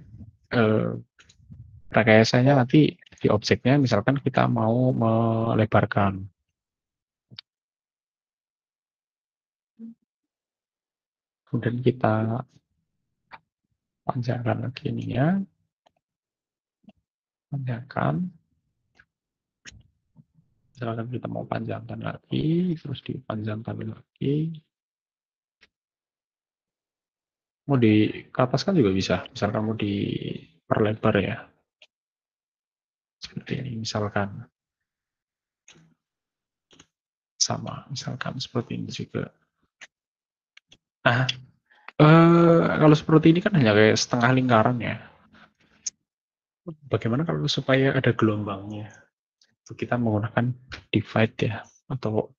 Speaker 1: rekayasanya nanti di objeknya, misalkan kita mau melebarkan. Kemudian kita panjangkan lagi ininya, panjangkan. Misalkan kita mau panjangkan lagi, terus dipanjangkan lagi. Mau di ke atas kan juga bisa, misalkan mau diperlebar ya. Seperti ini misalkan. Sama, misalkan seperti ini juga. Nah, kalau seperti ini kan hanya kayak setengah lingkaran ya. Bagaimana kalau supaya ada gelombangnya? Kita menggunakan divide ya, atau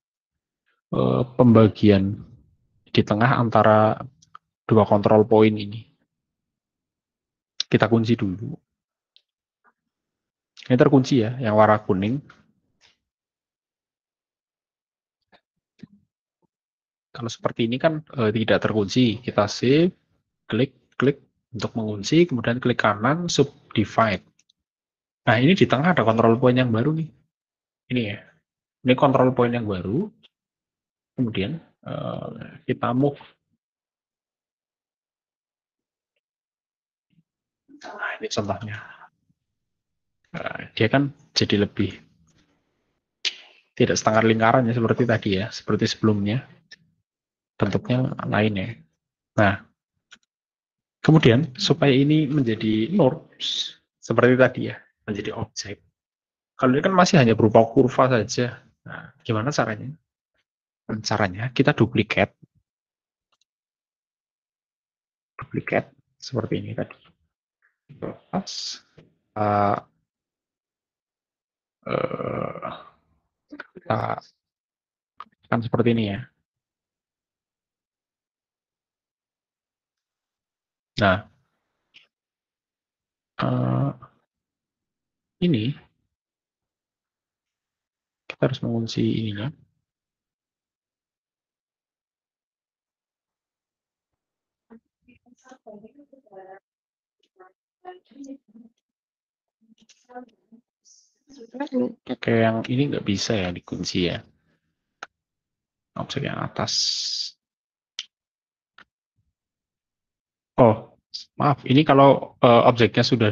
Speaker 1: pembagian di tengah antara dua control point ini. Kita kunci dulu. Ini terkunci ya, yang warna kuning. Kalau seperti ini kan tidak terkunci. Kita save, klik untuk mengunci, kemudian klik kanan, subdivide. Nah, ini di tengah ada control point yang baru nih. Ini ya. Ini control point yang baru. Kemudian kita move. Nah, ini contohnya. Dia kan jadi lebih tidak setengah lingkaran ya seperti tadi ya, seperti sebelumnya. Bentuknya lain ya. Nah, kemudian supaya ini menjadi nodes seperti tadi ya, menjadi objek. Kalau ini kan masih hanya berupa kurva saja. Nah, gimana caranya? Caranya kita duplicate. seperti ini tadi. Lepas uh, kita kan seperti ini ya. Nah, ini kita harus mengunci ininya. Oke, yang ini nggak bisa ya dikunci ya. Objek yang atas. Oh, maaf. Ini kalau objeknya sudah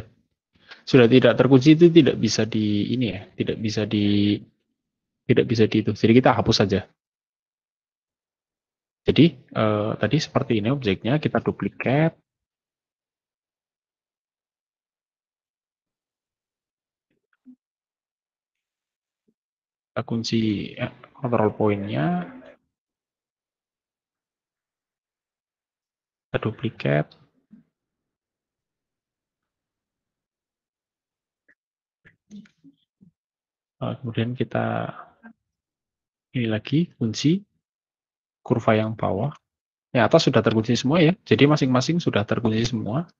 Speaker 1: tidak terkunci itu tidak bisa di ini ya, tidak bisa di itu. Jadi kita hapus saja. Jadi tadi seperti ini objeknya kita duplikat. Kita kunci control point-nya, kita duplikat. Kemudian kita ini lagi kunci kurva yang bawah. Yang atas sudah terkunci semua ya. Jadi masing-masing sudah terkunci semua.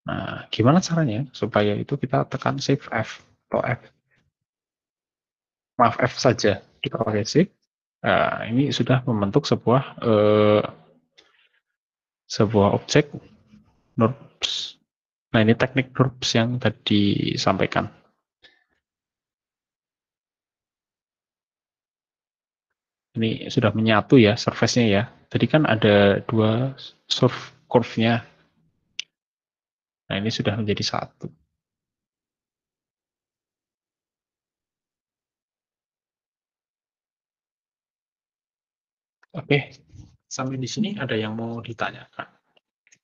Speaker 1: Nah, gimana caranya supaya itu kita tekan Shift F atau F. Maaf F saja. Kita pakai Shift. Nah, ini sudah membentuk sebuah objek NURBS. Nah, ini teknik NURBS yang tadi disampaikan. Ini sudah menyatu ya surface-nya ya. Tadi kan ada dua curve-nya. Nah, ini sudah menjadi satu. Oke, sampai di sini ada yang mau ditanyakan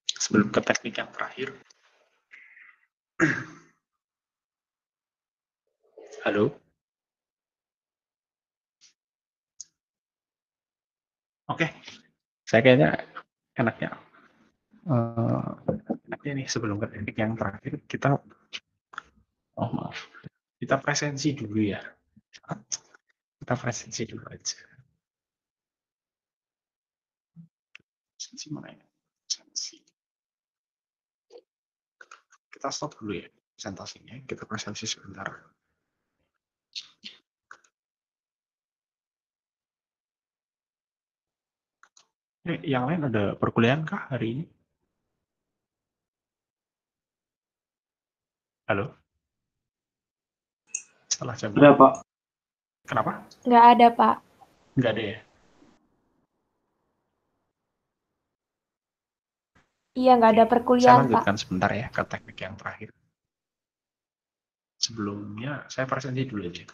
Speaker 1: sebelum ke teknik yang terakhir. Halo? Oke, saya kayaknya enaknya nih sebelum ke teknik yang terakhir maaf, kita presensi dulu ya. Kita presensi dulu aja. Presensi mana ya? Presensi. Kita stop dulu ya presentasinya. Kita presensi sebentar. Yang lain ada perkuliahan kah hari ini? Halo? Setelah jam
Speaker 2: Ada, Pak.
Speaker 1: Kenapa?
Speaker 4: Nggak ada, Pak.
Speaker 1: Nggak ada ya?
Speaker 4: Iya, nggak ada
Speaker 1: Saya
Speaker 4: perkuliahan, Pak.
Speaker 1: lanjutkan sebentar ya ke teknik yang terakhir. Sebelumnya saya presentasi dulu aja.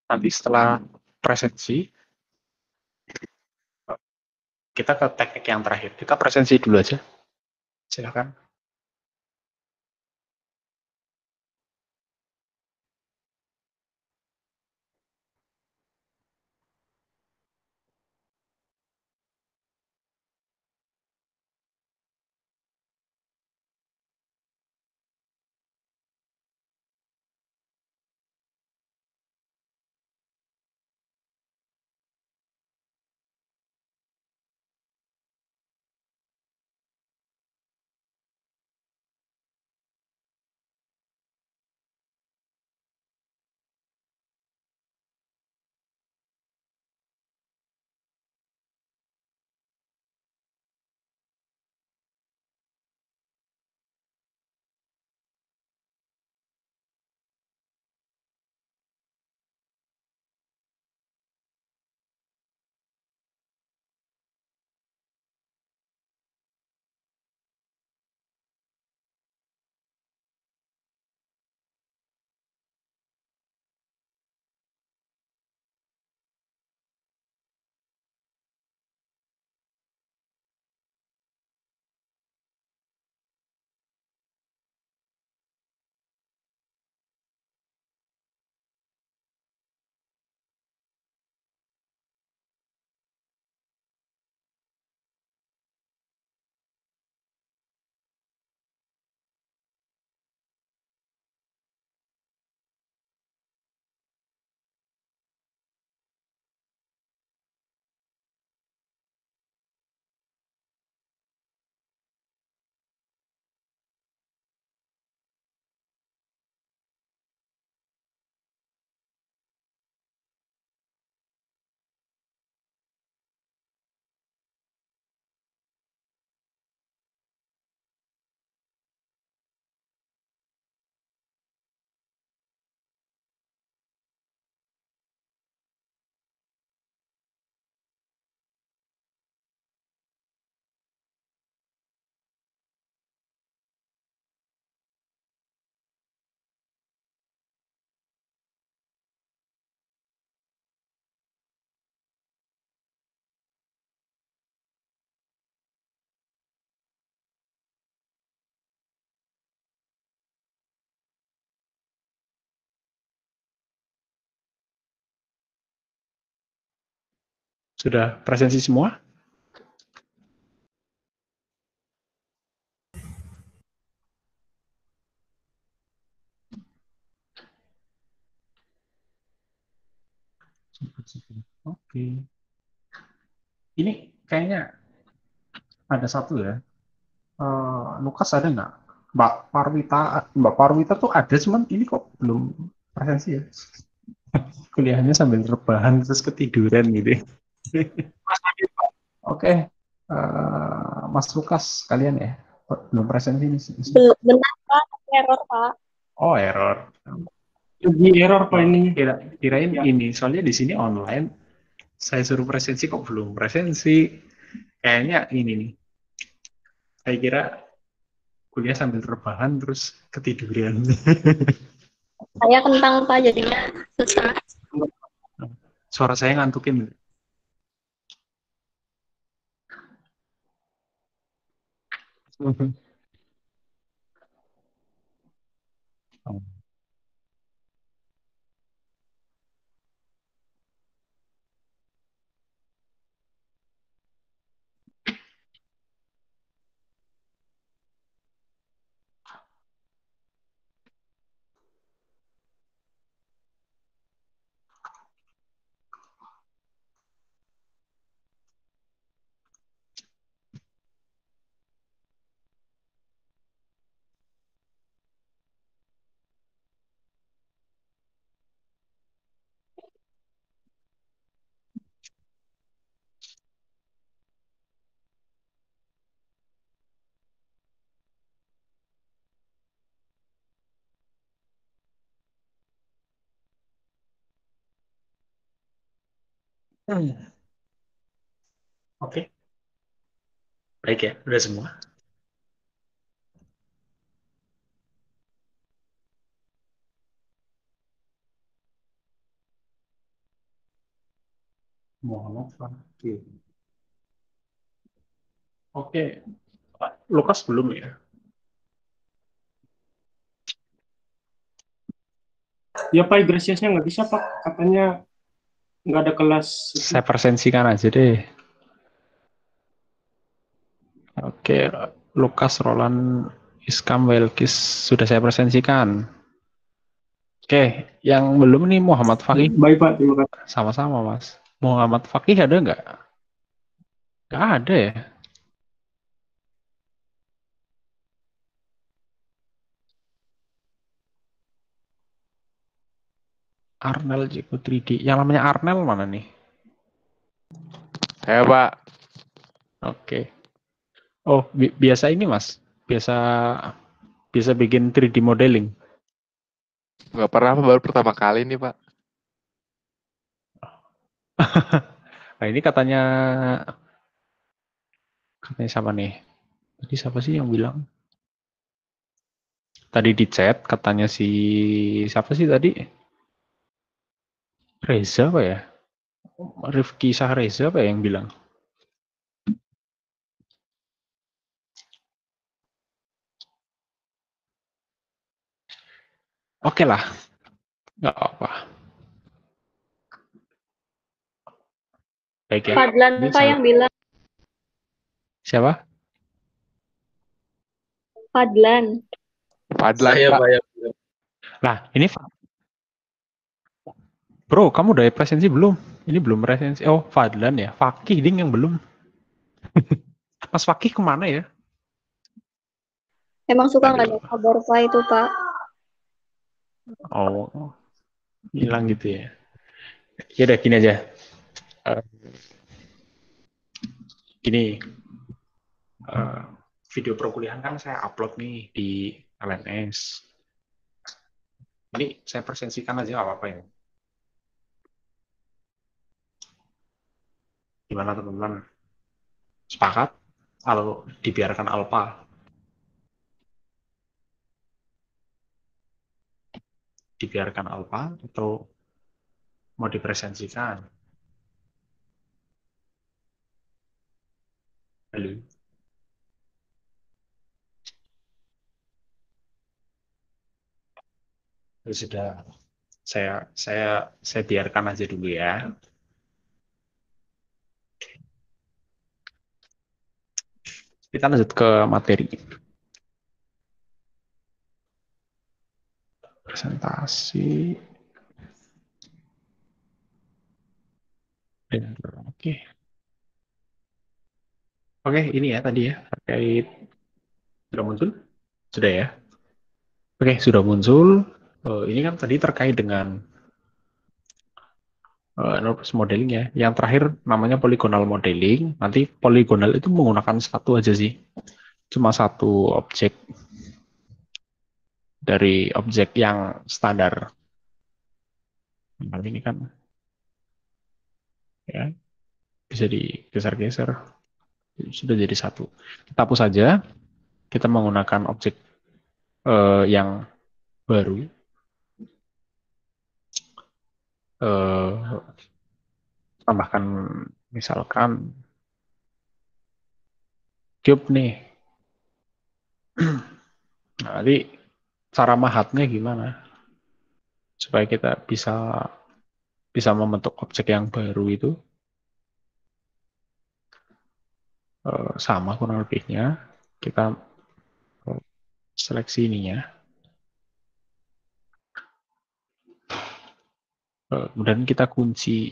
Speaker 1: Nanti setelah presensi, kita ke teknik yang terakhir. Kita presensi dulu aja. Silakan. Sudah presensi semua? Oke. Ini kayaknya ada satu ya. Lukas ada nggak? Mbak Parwita tuh ada, cuman ini kok belum presensi ya? Kuliahnya sambil rebahan terus ketiduran gitu. Oke, Mas Lukas kalian ya? Belum presensi ini.
Speaker 3: Benar Pak, error Pak.
Speaker 1: Oh, error.
Speaker 2: Lagi error Pak ini.
Speaker 1: Kirain
Speaker 2: Ya.
Speaker 1: ini, soalnya di sini online. Saya suruh presensi kok belum presensi. Kayaknya ini nih. Saya kira kuliah sambil rebahan terus ketiduran.
Speaker 3: Saya kentang Pak, jadinya susah.
Speaker 1: Suara saya ngantukin. Oke, baik ya, udah semua. Muhammad Fakih. Oke, Lukas belum ya?
Speaker 2: Ya Pak, Iglesiasnya nggak bisa Pak. Katanya nggak ada kelas.
Speaker 1: Saya persensikan aja deh. Oke, Lukas Roland Iskam Welkis sudah saya presensikan. Oke, yang belum nih Muhammad Fakih.
Speaker 2: Baik Pak, terima kasih.
Speaker 1: Sama-sama Mas. Muhammad Fakih ada nggak? Nggak ada ya. Arnel Jeko 3D. Yang namanya Arnel mana nih?
Speaker 5: Saya Pak,
Speaker 1: Oke. Oh, biasa ini Mas. Biasa bikin 3D modeling.
Speaker 5: nggak pernah, baru pertama kali nih Pak.
Speaker 1: Nah, ini katanya siapa nih? Tadi siapa sih yang bilang? Tadi di chat katanya siapa sih tadi? Reza apa ya? Rifki Sahreza apa ya yang bilang? Oke lah, nggak apa. Baik ya.
Speaker 3: Fadlan
Speaker 1: Ini
Speaker 3: Pak yang bilang.
Speaker 1: siapa?
Speaker 3: Fadlan.
Speaker 5: Fadlan
Speaker 6: Saya
Speaker 5: Pak.
Speaker 6: Pak ya.
Speaker 1: Lah, ini Bro, kamu udah presensi belum? Ini belum presensi. Oh, Fadlan ya. Fakih ding yang belum. Mas Fakih kemana ya?
Speaker 3: Emang suka nggak ada
Speaker 1: Aduh.
Speaker 3: kabar Pak itu Pak?
Speaker 1: Oh, hilang gitu ya. Ya udah gini aja. Eh, Gini, video perkuliahan kan saya upload nih di LMS. Ini saya presensikan aja nggak apa-apa ya. Gimana teman-teman? Sepakat? Kalau dibiarkan alpha? Dibiarkan alpha atau mau dipresensikan? Halo? Ya sudah, saya biarkan aja dulu ya. Kita lanjut ke materi. Presentasi. Oke. Oke, ini ya tadi ya terkait sudah muncul? Sudah ya? Oke, sudah muncul. Ini kan tadi terkait dengan North modeling ya. Yang terakhir namanya polygonal modeling. Nanti polygonal itu menggunakan satu aja sih. Cuma satu objek dari objek yang standar. Nah, ini kan ya bisa digeser-geser. Sudah jadi satu. Kita hapus saja. Kita menggunakan objek yang baru. Tambahkan misalkan cube nih. Nah, nanti cara mahatnya gimana? Supaya kita bisa membentuk objek yang baru itu sama kurang lebihnya. Kita seleksi ininya. Kemudian kita kunci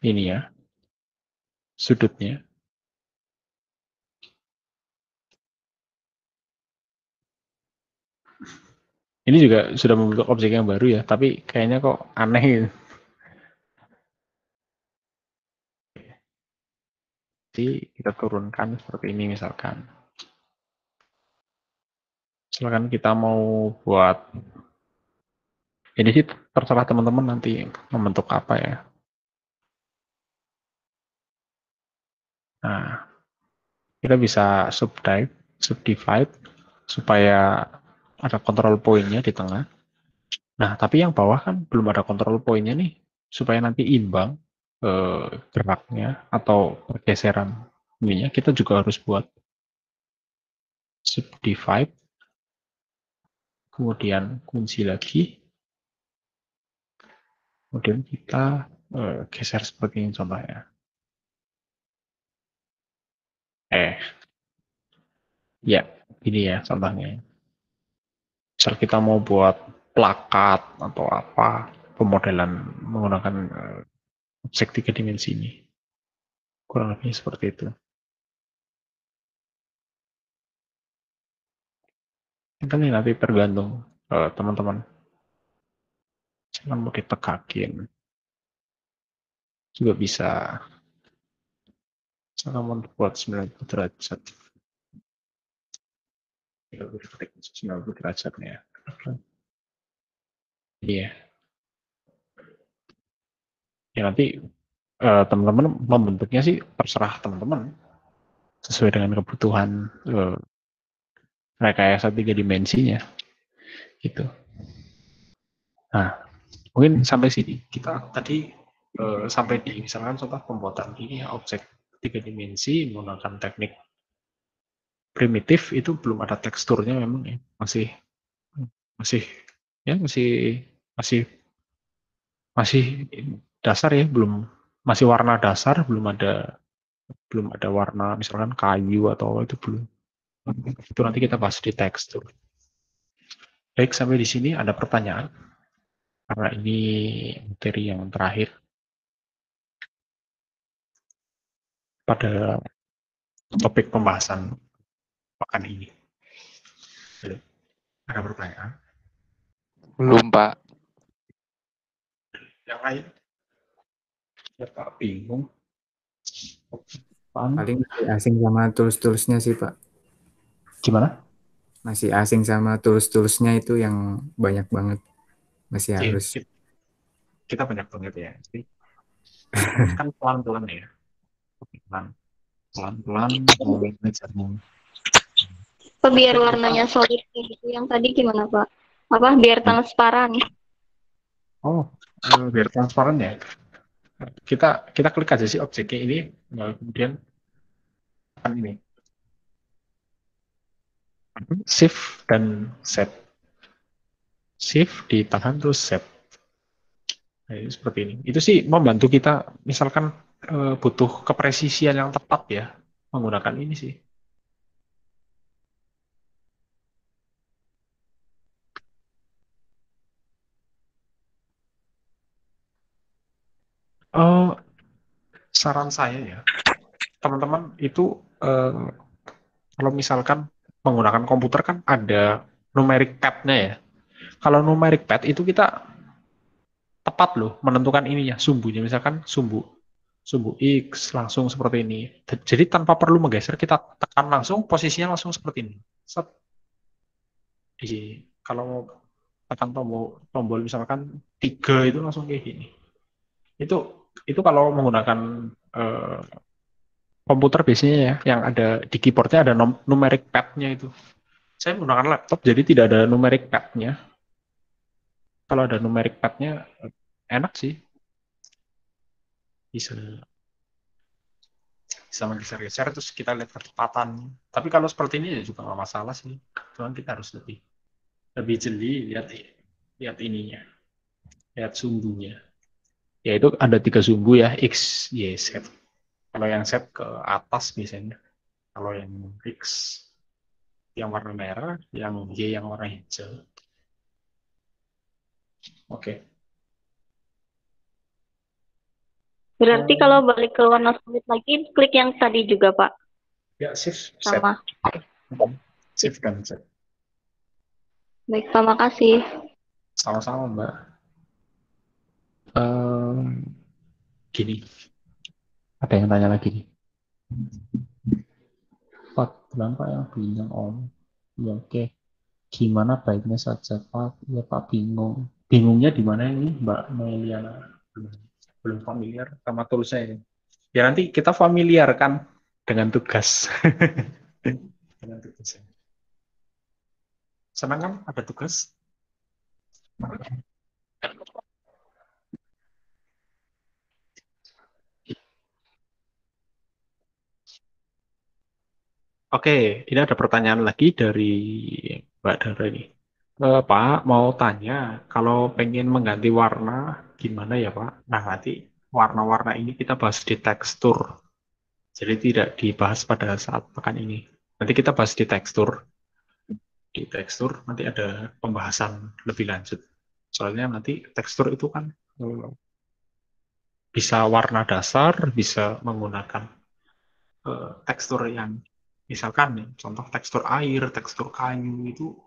Speaker 1: ini ya, sudutnya. Ini juga sudah membentuk objek yang baru ya, tapi kayaknya kok aneh. Jadi kita turunkan seperti ini misalkan. Misalkan kita mau buat, ini sih terserah teman-teman nanti membentuk apa ya. Nah, kita bisa subdivide supaya ada control point-nya di tengah. Nah, tapi yang bawah kan belum ada control point-nya nih, supaya nanti imbang. geraknya atau pergeseran ininya, kita juga harus buat subdivide, kemudian kunci lagi, kemudian kita geser seperti ini contohnya. Ya, ini ya contohnya. Misal kita mau buat plakat atau apa, pemodelan menggunakan objek 3 dimensi ini. Kurang lebih seperti itu. Kan ini nanti tergantung teman-teman. Jangan mau ditekakin. Juga bisa. Misalkan mau buat 90 derajat. 90 derajatnya. Iya. Ya nanti teman-teman membentuknya sih terserah teman-teman. Sesuai dengan kebutuhan rekayasa 3 dimensinya. Gitu. Nah, mungkin sampai sini. Kita tadi sampai di misalkan contoh pembuatan ini ya, objek 3 dimensi menggunakan teknik primitif itu belum ada teksturnya memang ya. Masih masih ya masih masih dasar ya, belum masih warna dasar, belum ada warna misalkan kayu atau itu belum. Itu nanti kita bahas di tekstur. Baik, sampai di sini ada pertanyaan karena ini materi yang terakhir pada topik pembahasan pekan ini. Ada pertanyaan?
Speaker 5: Belum, Pak.
Speaker 1: Yang lain? Ya Pak, bingung. Apaan?
Speaker 6: Paling masih asing sama tools-toolsnya sih, Pak.
Speaker 1: Gimana?
Speaker 6: Masih asing sama tools-toolsnya itu yang banyak banget. Masih
Speaker 1: Oke,
Speaker 6: harus.
Speaker 1: kita banyak banget ya. Jadi, kan pelan-pelan ya. Pelan-pelan mau belajarnya.
Speaker 3: Apa biar warnanya solid kayak gitu? Yang tadi gimana, Pak? Apa biar transparan?
Speaker 1: Oh, biar transparan ya. Kita klik aja sih objeknya ini, kemudian kan ini shift dan set. Shift ditahan terus set. Nah, ini seperti ini. Itu sih membantu kita misalkan butuh kepresisian yang tepat ya menggunakan ini sih. Eh, saran saya ya, teman-teman itu kalau misalkan menggunakan komputer kan ada numeric pad-nya ya. Kalau numeric pad itu kita tepat loh menentukan ininya, sumbunya. Misalkan sumbu X langsung seperti ini. Jadi tanpa perlu menggeser, kita tekan langsung, posisinya langsung seperti ini. Set. Kalau mau tekan tombol misalkan 3 itu langsung kayak gini. Itu kalau menggunakan eh, komputer biasanya ya, yang ada di keyboardnya ada numeric pad-nya itu. Saya menggunakan laptop, jadi tidak ada numeric pad-nya. Kalau ada numeric pad-nya, enak sih. Bisa, bisa menggeser-geser, terus kita lihat kecepatan. Tapi kalau seperti ini ya juga nggak masalah sih. Cuman kita harus lebih jeli lihat ininya, lihat sumbunya. Yaitu ada 3 sumbu ya, X, Y, Z. Kalau yang Z ke atas biasanya. Kalau yang X yang warna merah, yang Y yang warna hijau. Oke.
Speaker 3: Berarti kalau balik ke warna solid lagi, klik yang tadi juga, Pak.
Speaker 1: Ya, shift,
Speaker 3: Sama.
Speaker 1: shift dan Z.
Speaker 3: Baik, Pak, makasih.
Speaker 1: Sama-sama, Mbak. Gini, ada yang tanya lagi nih. Pak, kenapa yang bingung Om? Ya oke. Gimana baiknya saja Pak? Ya Pak bingung. Bingungnya di mana ini Mbak Meliana? Belum familiar sama toolsnya ini. Ya nanti kita familiarkan dengan tugas. Dengan tugasnya. Senang kan ada tugas? Oke, ini ada pertanyaan lagi dari Mbak Dara ini. Pak, mau tanya, kalau pengen mengganti warna, gimana ya Pak? Nah, nanti warna-warna ini kita bahas di tekstur. Jadi tidak dibahas pada saat pekan ini. Nanti kita bahas di tekstur. Di tekstur nanti ada pembahasan lebih lanjut. Soalnya nanti tekstur itu kan bisa warna dasar, bisa menggunakan tekstur yang misalkan nih, contoh tekstur air, tekstur kayu itu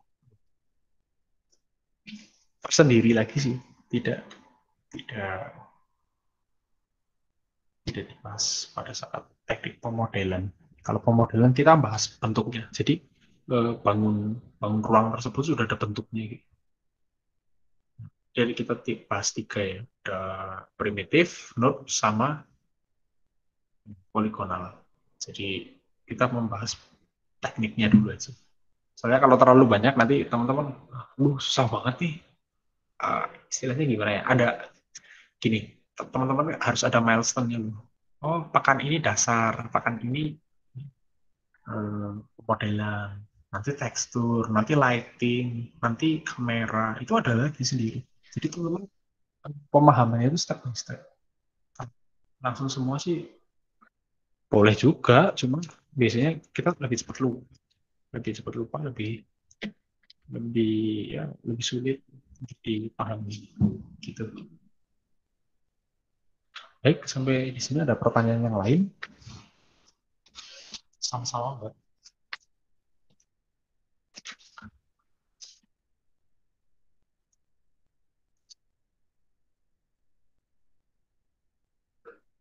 Speaker 1: tersendiri lagi sih, tidak tidak tidak dibahas pada saat teknik pemodelan. Kalau pemodelan kita bahas bentuknya, jadi bangun bangun ruang tersebut sudah ada bentuknya. Gitu. Jadi kita bahas tiga ya, ada primitif, node, sama poligonal. Jadi kita membahas tekniknya dulu aja. Soalnya kalau terlalu banyak nanti teman-teman, susah banget nih. Istilahnya gimana ya? Ada gini, teman-teman harus ada milestone-nya loh. Oh, pekan ini dasar, pekan ini modelan, nanti tekstur, nanti lighting, nanti kamera, itu ada lagi sendiri. Jadi teman-teman pemahamannya itu step by step. Langsung semua sih boleh juga, cuma biasanya kita lebih cepat lupa, lebih lebih ya lebih sulit untuk dipahami gitu. Baik, sampai di sini ada pertanyaan yang lain. Sama-sama, Mbak.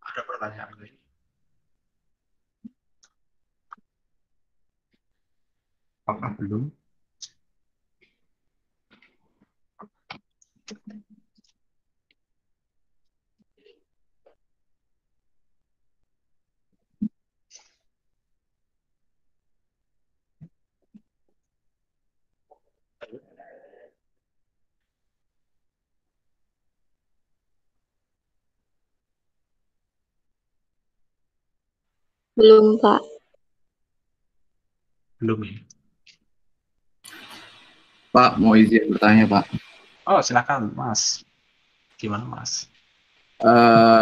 Speaker 1: Ada pertanyaan lain? Apakah belum?
Speaker 3: Belum, Pak.
Speaker 1: Belum ya?
Speaker 7: Pak, mau izin bertanya, Pak.
Speaker 1: Oh, silakan, Mas. Gimana, Mas?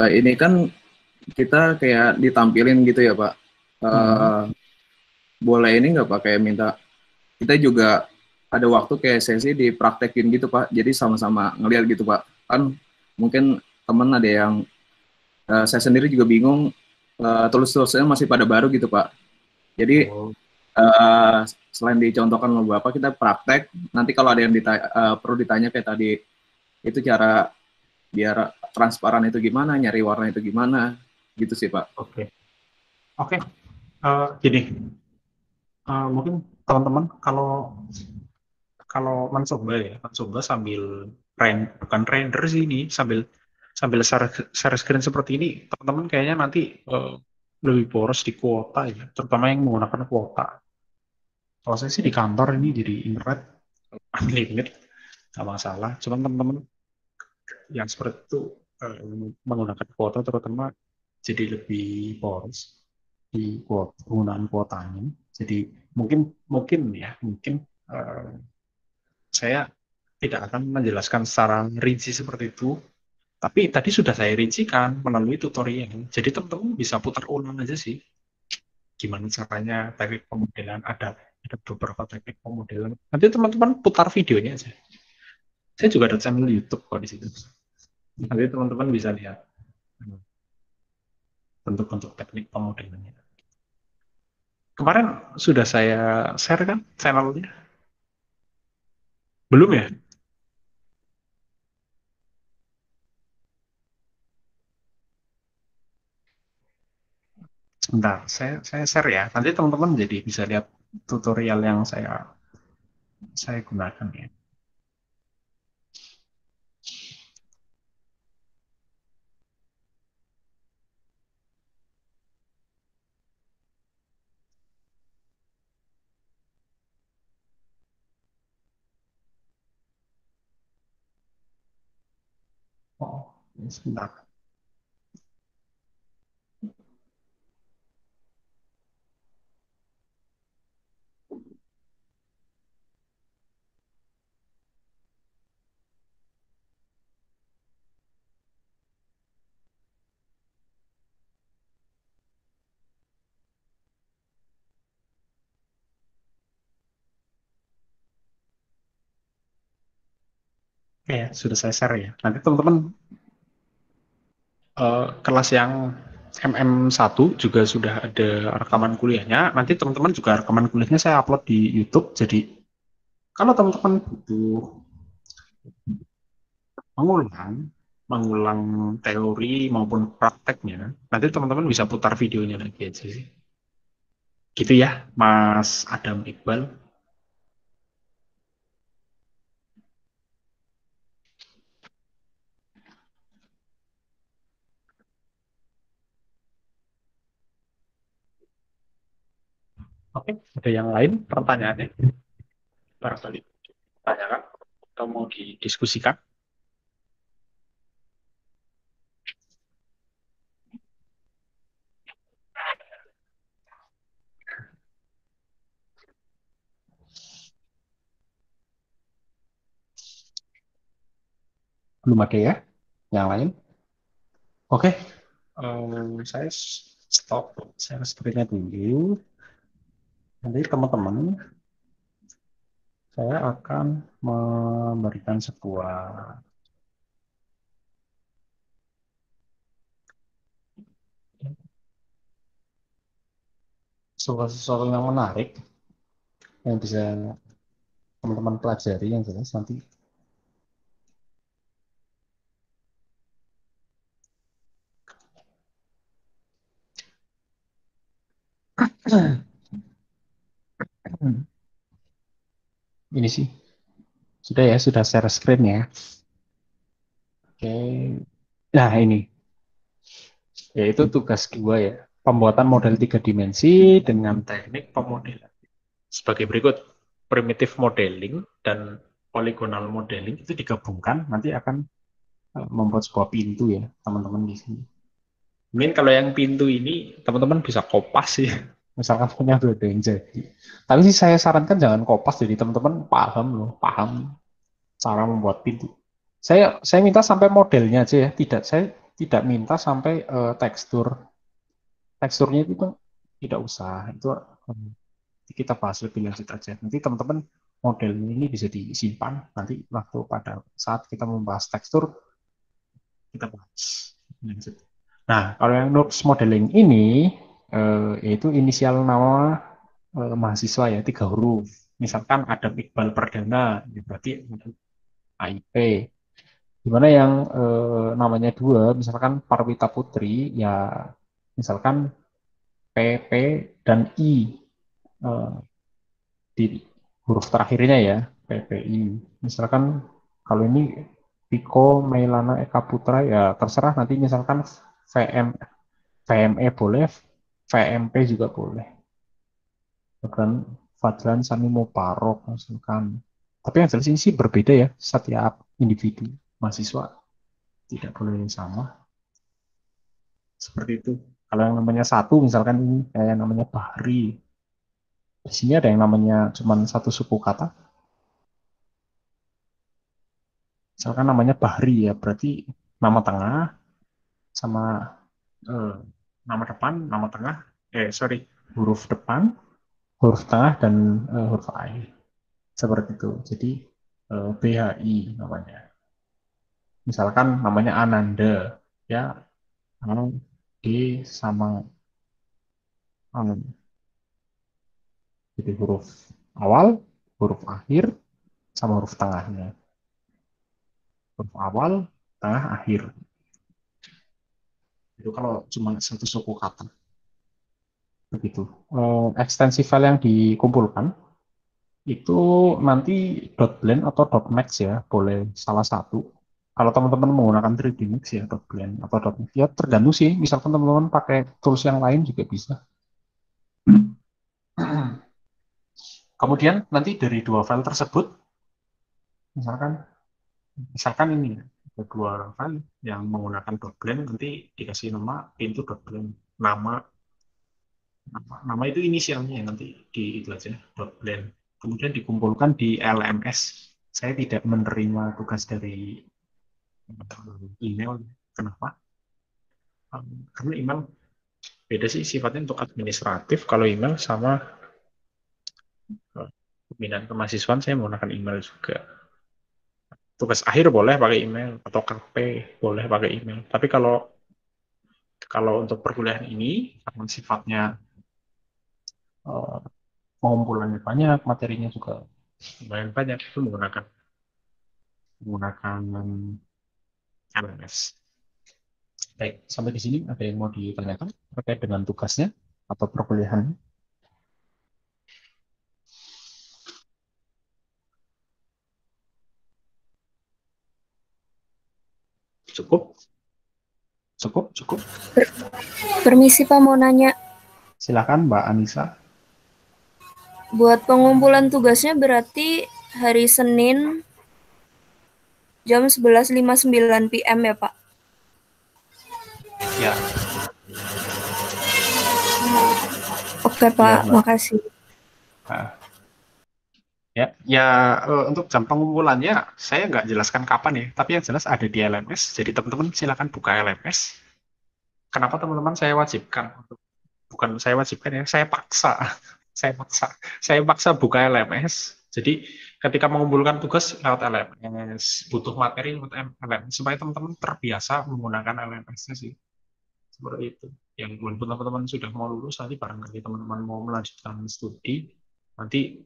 Speaker 7: Ini kan kita kayak ditampilin gitu ya, Pak. Boleh ini nggak Pak, kayak minta kita juga ada waktu kayak sesi dipraktekin gitu, Pak. Jadi sama-sama ngeliat gitu, Pak. Kan mungkin temen ada yang saya sendiri juga bingung, tulis-tulisnya masih pada baru gitu, Pak. Jadi selain dicontohkan oleh Bapak, kita praktek. Nanti kalau ada yang perlu ditanya kayak tadi, itu cara biar transparan itu gimana, nyari warna itu gimana, gitu sih Pak.
Speaker 1: Oke. Gini, mungkin teman-teman kalau mencoba sambil bukan render sih ini, sambil share screen seperti ini, teman-teman kayaknya nanti lebih boros di kuota ya, terutama yang menggunakan kuota. Kalau saya sih di kantor ini jadi internet unlimited, nggak masalah. Cuman teman-teman yang seperti itu menggunakan kuota terutama jadi lebih boros di penggunaan kuotanya. Jadi mungkin saya tidak akan menjelaskan secara rinci seperti itu. Tapi tadi sudah saya rincikan melalui tutorial. Jadi teman-teman bisa putar ulang aja sih. Gimana caranya teknik pemodelan, ada beberapa teknik pemodelan. Nanti teman-teman putar videonya aja. Saya juga ada channel YouTube kok di situ. Nanti teman-teman bisa lihat bentuk-bentuk teknik pemodelannya. Kemarin sudah saya share kan channelnya? Belum ya? Sebentar, saya share ya. Nanti teman-teman jadi bisa lihat tutorial yang saya gunakan ya. Oh, sebentar. Oke ya, sudah saya share ya. Nanti teman-teman kelas yang MM1 juga sudah ada rekaman kuliahnya. Nanti teman-teman juga rekaman kuliahnya saya upload di YouTube. Jadi kalau teman-teman butuh mengulang, mengulang teori maupun prakteknya, nanti teman-teman bisa putar videonya lagi aja sih. Gitu ya, Mas Adam Iqbal. Oke, ada yang lain pertanyaannya? Barangkali ditanyakan atau mau didiskusikan? Belum ada ya? Yang lain? Oke, saya stop share screen-nya dulu. Nanti teman-teman, saya akan memberikan sesuatu yang menarik yang bisa teman-teman pelajari yang jelas nanti. Ini sih sudah ya, sudah share screen ya. Oke, nah ini yaitu tugas 2 ya, pembuatan model 3 dimensi dengan teknik pemodelan sebagai berikut. Primitive modeling dan polygonal modeling itu digabungkan nanti akan membuat sebuah pintu ya teman-teman di sini. Mungkin kalau yang pintu ini teman-teman bisa kopas sih, misalkan punya dua yang jadi. Tapi sih saya sarankan jangan kopas, jadi teman-teman paham cara membuat pintu. Saya minta sampai modelnya aja ya, saya tidak minta sampai teksturnya itu kan tidak usah, itu kita bahas lebih lanjut aja. Nanti teman-teman model ini bisa disimpan nanti waktu pada saat kita membahas tekstur kita bahas lanjut. Nah, kalau yang NURBS modeling ini yaitu inisial nama mahasiswa ya, 3 huruf. Misalkan Adam Iqbal Perdana, ya berarti AIP. Gimana yang namanya 2, misalkan Parwita Putri, ya misalkan PP dan I di huruf terakhirnya ya, PPI. Misalkan kalau ini Piko Mailana Eka Putra, ya terserah nanti misalkan VME boleh, VMP juga boleh. Bahkan Fadlan Sani Muparok misalkan. Tapi yang jelas ini sih berbeda ya, setiap individu mahasiswa tidak boleh sama. Seperti itu. Kalau yang namanya 1 misalkan ini kayak yang namanya Bahri. Di sini ada yang namanya cuma satu suku kata. Misalkan namanya Bahri ya, berarti nama tengah sama nama depan, nama tengah, huruf depan, huruf tengah, dan huruf akhir. Seperti itu. Jadi BHI namanya. Misalkan namanya Ananda, ya A, D sama A. Jadi huruf awal, huruf akhir, sama huruf tengahnya. Huruf awal, tengah, akhir. Itu kalau cuma satu suku kata. Begitu. Ekstensi file yang dikumpulkan itu nanti .blend atau .max ya, boleh salah satu. Kalau teman-teman menggunakan 3D Max ya, .blend atau .max, ya tergantung sih. Misalkan teman-teman pakai tools yang lain juga bisa. Kemudian nanti dari 2 file tersebut, misalkan ini ada 2 file yang menggunakan .blend, nanti dikasih nama pintu .blend. Nama itu inisialnya nanti di itu aja, .blend. Kemudian dikumpulkan di LMS. Saya tidak menerima tugas dari email. Kenapa? Karena email beda sih sifatnya untuk administratif. Kalau email sama pembinaan kemahasiswaan saya menggunakan email juga. tugas akhir boleh pakai email atau KP boleh pakai email. Tapi kalau untuk perkuliahan ini karena sifatnya pengumpulannya banyak, materinya juga lumayan banyak, itu menggunakan LMS. Baik, sampai di sini ada yang mau ditanyakan terkait dengan tugasnya atau perkuliahannya? Cukup? Cukup?
Speaker 4: Permisi Pak, mau nanya.
Speaker 1: Silakan Mbak Anissa.
Speaker 4: Buat pengumpulan tugasnya berarti hari Senin jam 11.59 PM ya Pak?
Speaker 1: Ya,
Speaker 4: Oke Pak,
Speaker 1: Mbak.
Speaker 4: makasih.
Speaker 1: Untuk jam pengumpulannya saya nggak jelaskan kapan ya, tapi yang jelas ada di LMS. Jadi teman-teman silakan buka LMS. Kenapa teman-teman saya wajibkan? Bukan saya wajibkan ya, saya paksa. Saya paksa buka LMS. Jadi ketika mengumpulkan tugas lewat LMS, butuh materi lewat LMS supaya teman-teman terbiasa menggunakan LMS-nya sih. Seperti itu. Yang walaupun teman-teman sudah mau lulus, nanti barangkali teman-teman mau melanjutkan studi, nanti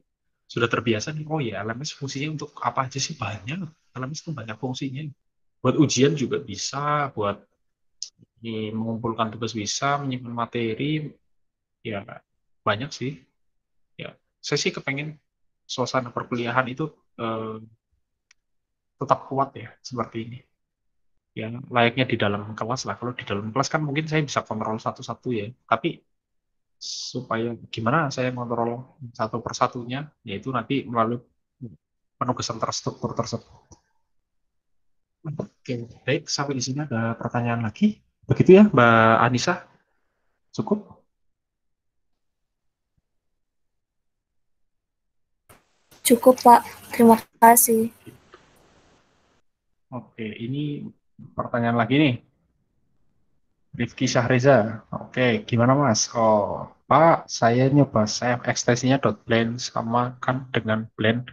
Speaker 1: sudah terbiasa nih, oh ya LMS fungsinya untuk apa aja sih? Banyak. LMS itu banyak fungsinya. Buat ujian juga bisa, buat mengumpulkan tugas bisa, menyimpan materi, ya banyak sih. Ya, saya sih kepengen suasana perkuliahan itu tetap kuat ya, seperti ini. Ya, layaknya di dalam kelas lah. Kalau di dalam kelas kan mungkin saya bisa kontrol satu-satu ya. Tapi supaya gimana saya kontrol satu persatunya, yaitu nanti melalui penugasan terstruktur tersebut. Oke, baik. Sampai di sini ada pertanyaan lagi. Begitu ya, Mbak Anissa? Cukup?
Speaker 4: Cukup Pak, terima kasih.
Speaker 1: Oke, ini pertanyaan lagi nih. Rifki Syahriza. Oke, gimana Mas? Oh, Pak, saya nyoba save ekstensinya .blend sama kan dengan blend.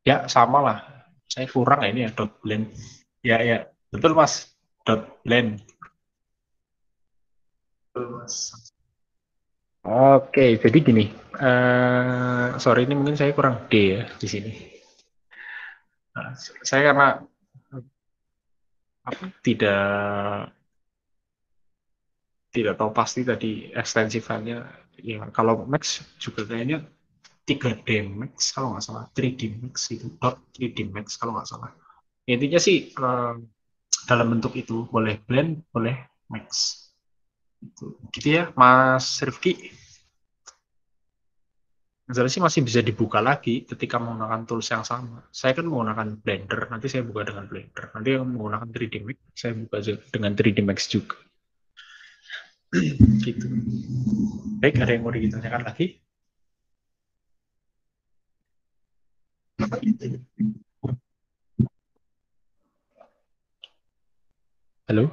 Speaker 1: Ya, sama lah. Saya kurang ya ini ya .blend. Ya, betul Mas. .blend. Betul Mas. Oke, jadi gini. Sorry ini mungkin saya kurang D ya di sini. Nah, saya karena tidak tahu pasti tadi ekstensi filenya. Ya, kalau Max juga kayaknya 3D Max kalau nggak salah, 3D Max itu, .3D Max kalau nggak salah. Intinya sih dalam bentuk itu boleh blend, boleh Max. Gitu ya, Mas Rifki. Misalnya sih masih bisa dibuka lagi ketika menggunakan tools yang sama. Saya kan menggunakan Blender, nanti saya buka dengan Blender. Nanti yang menggunakan 3D Max, saya buka dengan 3D Max juga. Gitu. Baik, ada yang mau ditanyakan lagi? Halo?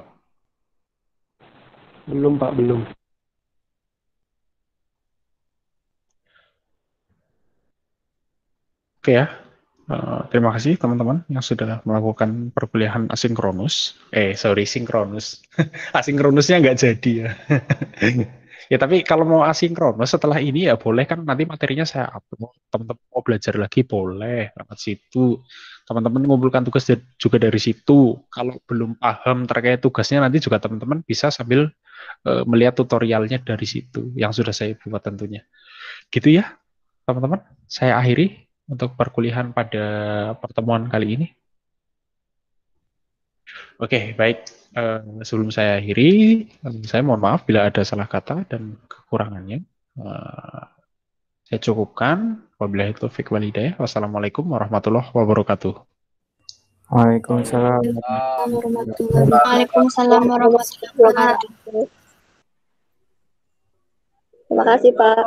Speaker 2: Belum Pak, belum.
Speaker 1: Oke ya. Terima kasih teman-teman yang sudah melakukan perkuliahan asinkronus. Sinkronus. Asinkronusnya nggak jadi ya. Ya tapi kalau mau asinkronus setelah ini ya boleh kan nanti materinya saya upload. Teman-teman mau belajar lagi boleh lewat situ. Teman-teman mengumpulkan tugas juga dari situ. Kalau belum paham terkait tugasnya nanti juga teman-teman bisa sambil melihat tutorialnya dari situ yang sudah saya buat tentunya. Gitu ya teman-teman. Saya akhiri untuk perkuliahan pada pertemuan kali ini. Oke, baik. Sebelum saya akhiri, saya mohon maaf bila ada salah kata dan kekurangannya. Saya cukupkan. Wabillahi taufiq wal hidayah. Wassalamualaikum warahmatullahi wabarakatuh.
Speaker 6: Waalaikumsalam.
Speaker 3: Waalaikumsalam warahmatullahi wabarakatuh. Terima kasih Pak.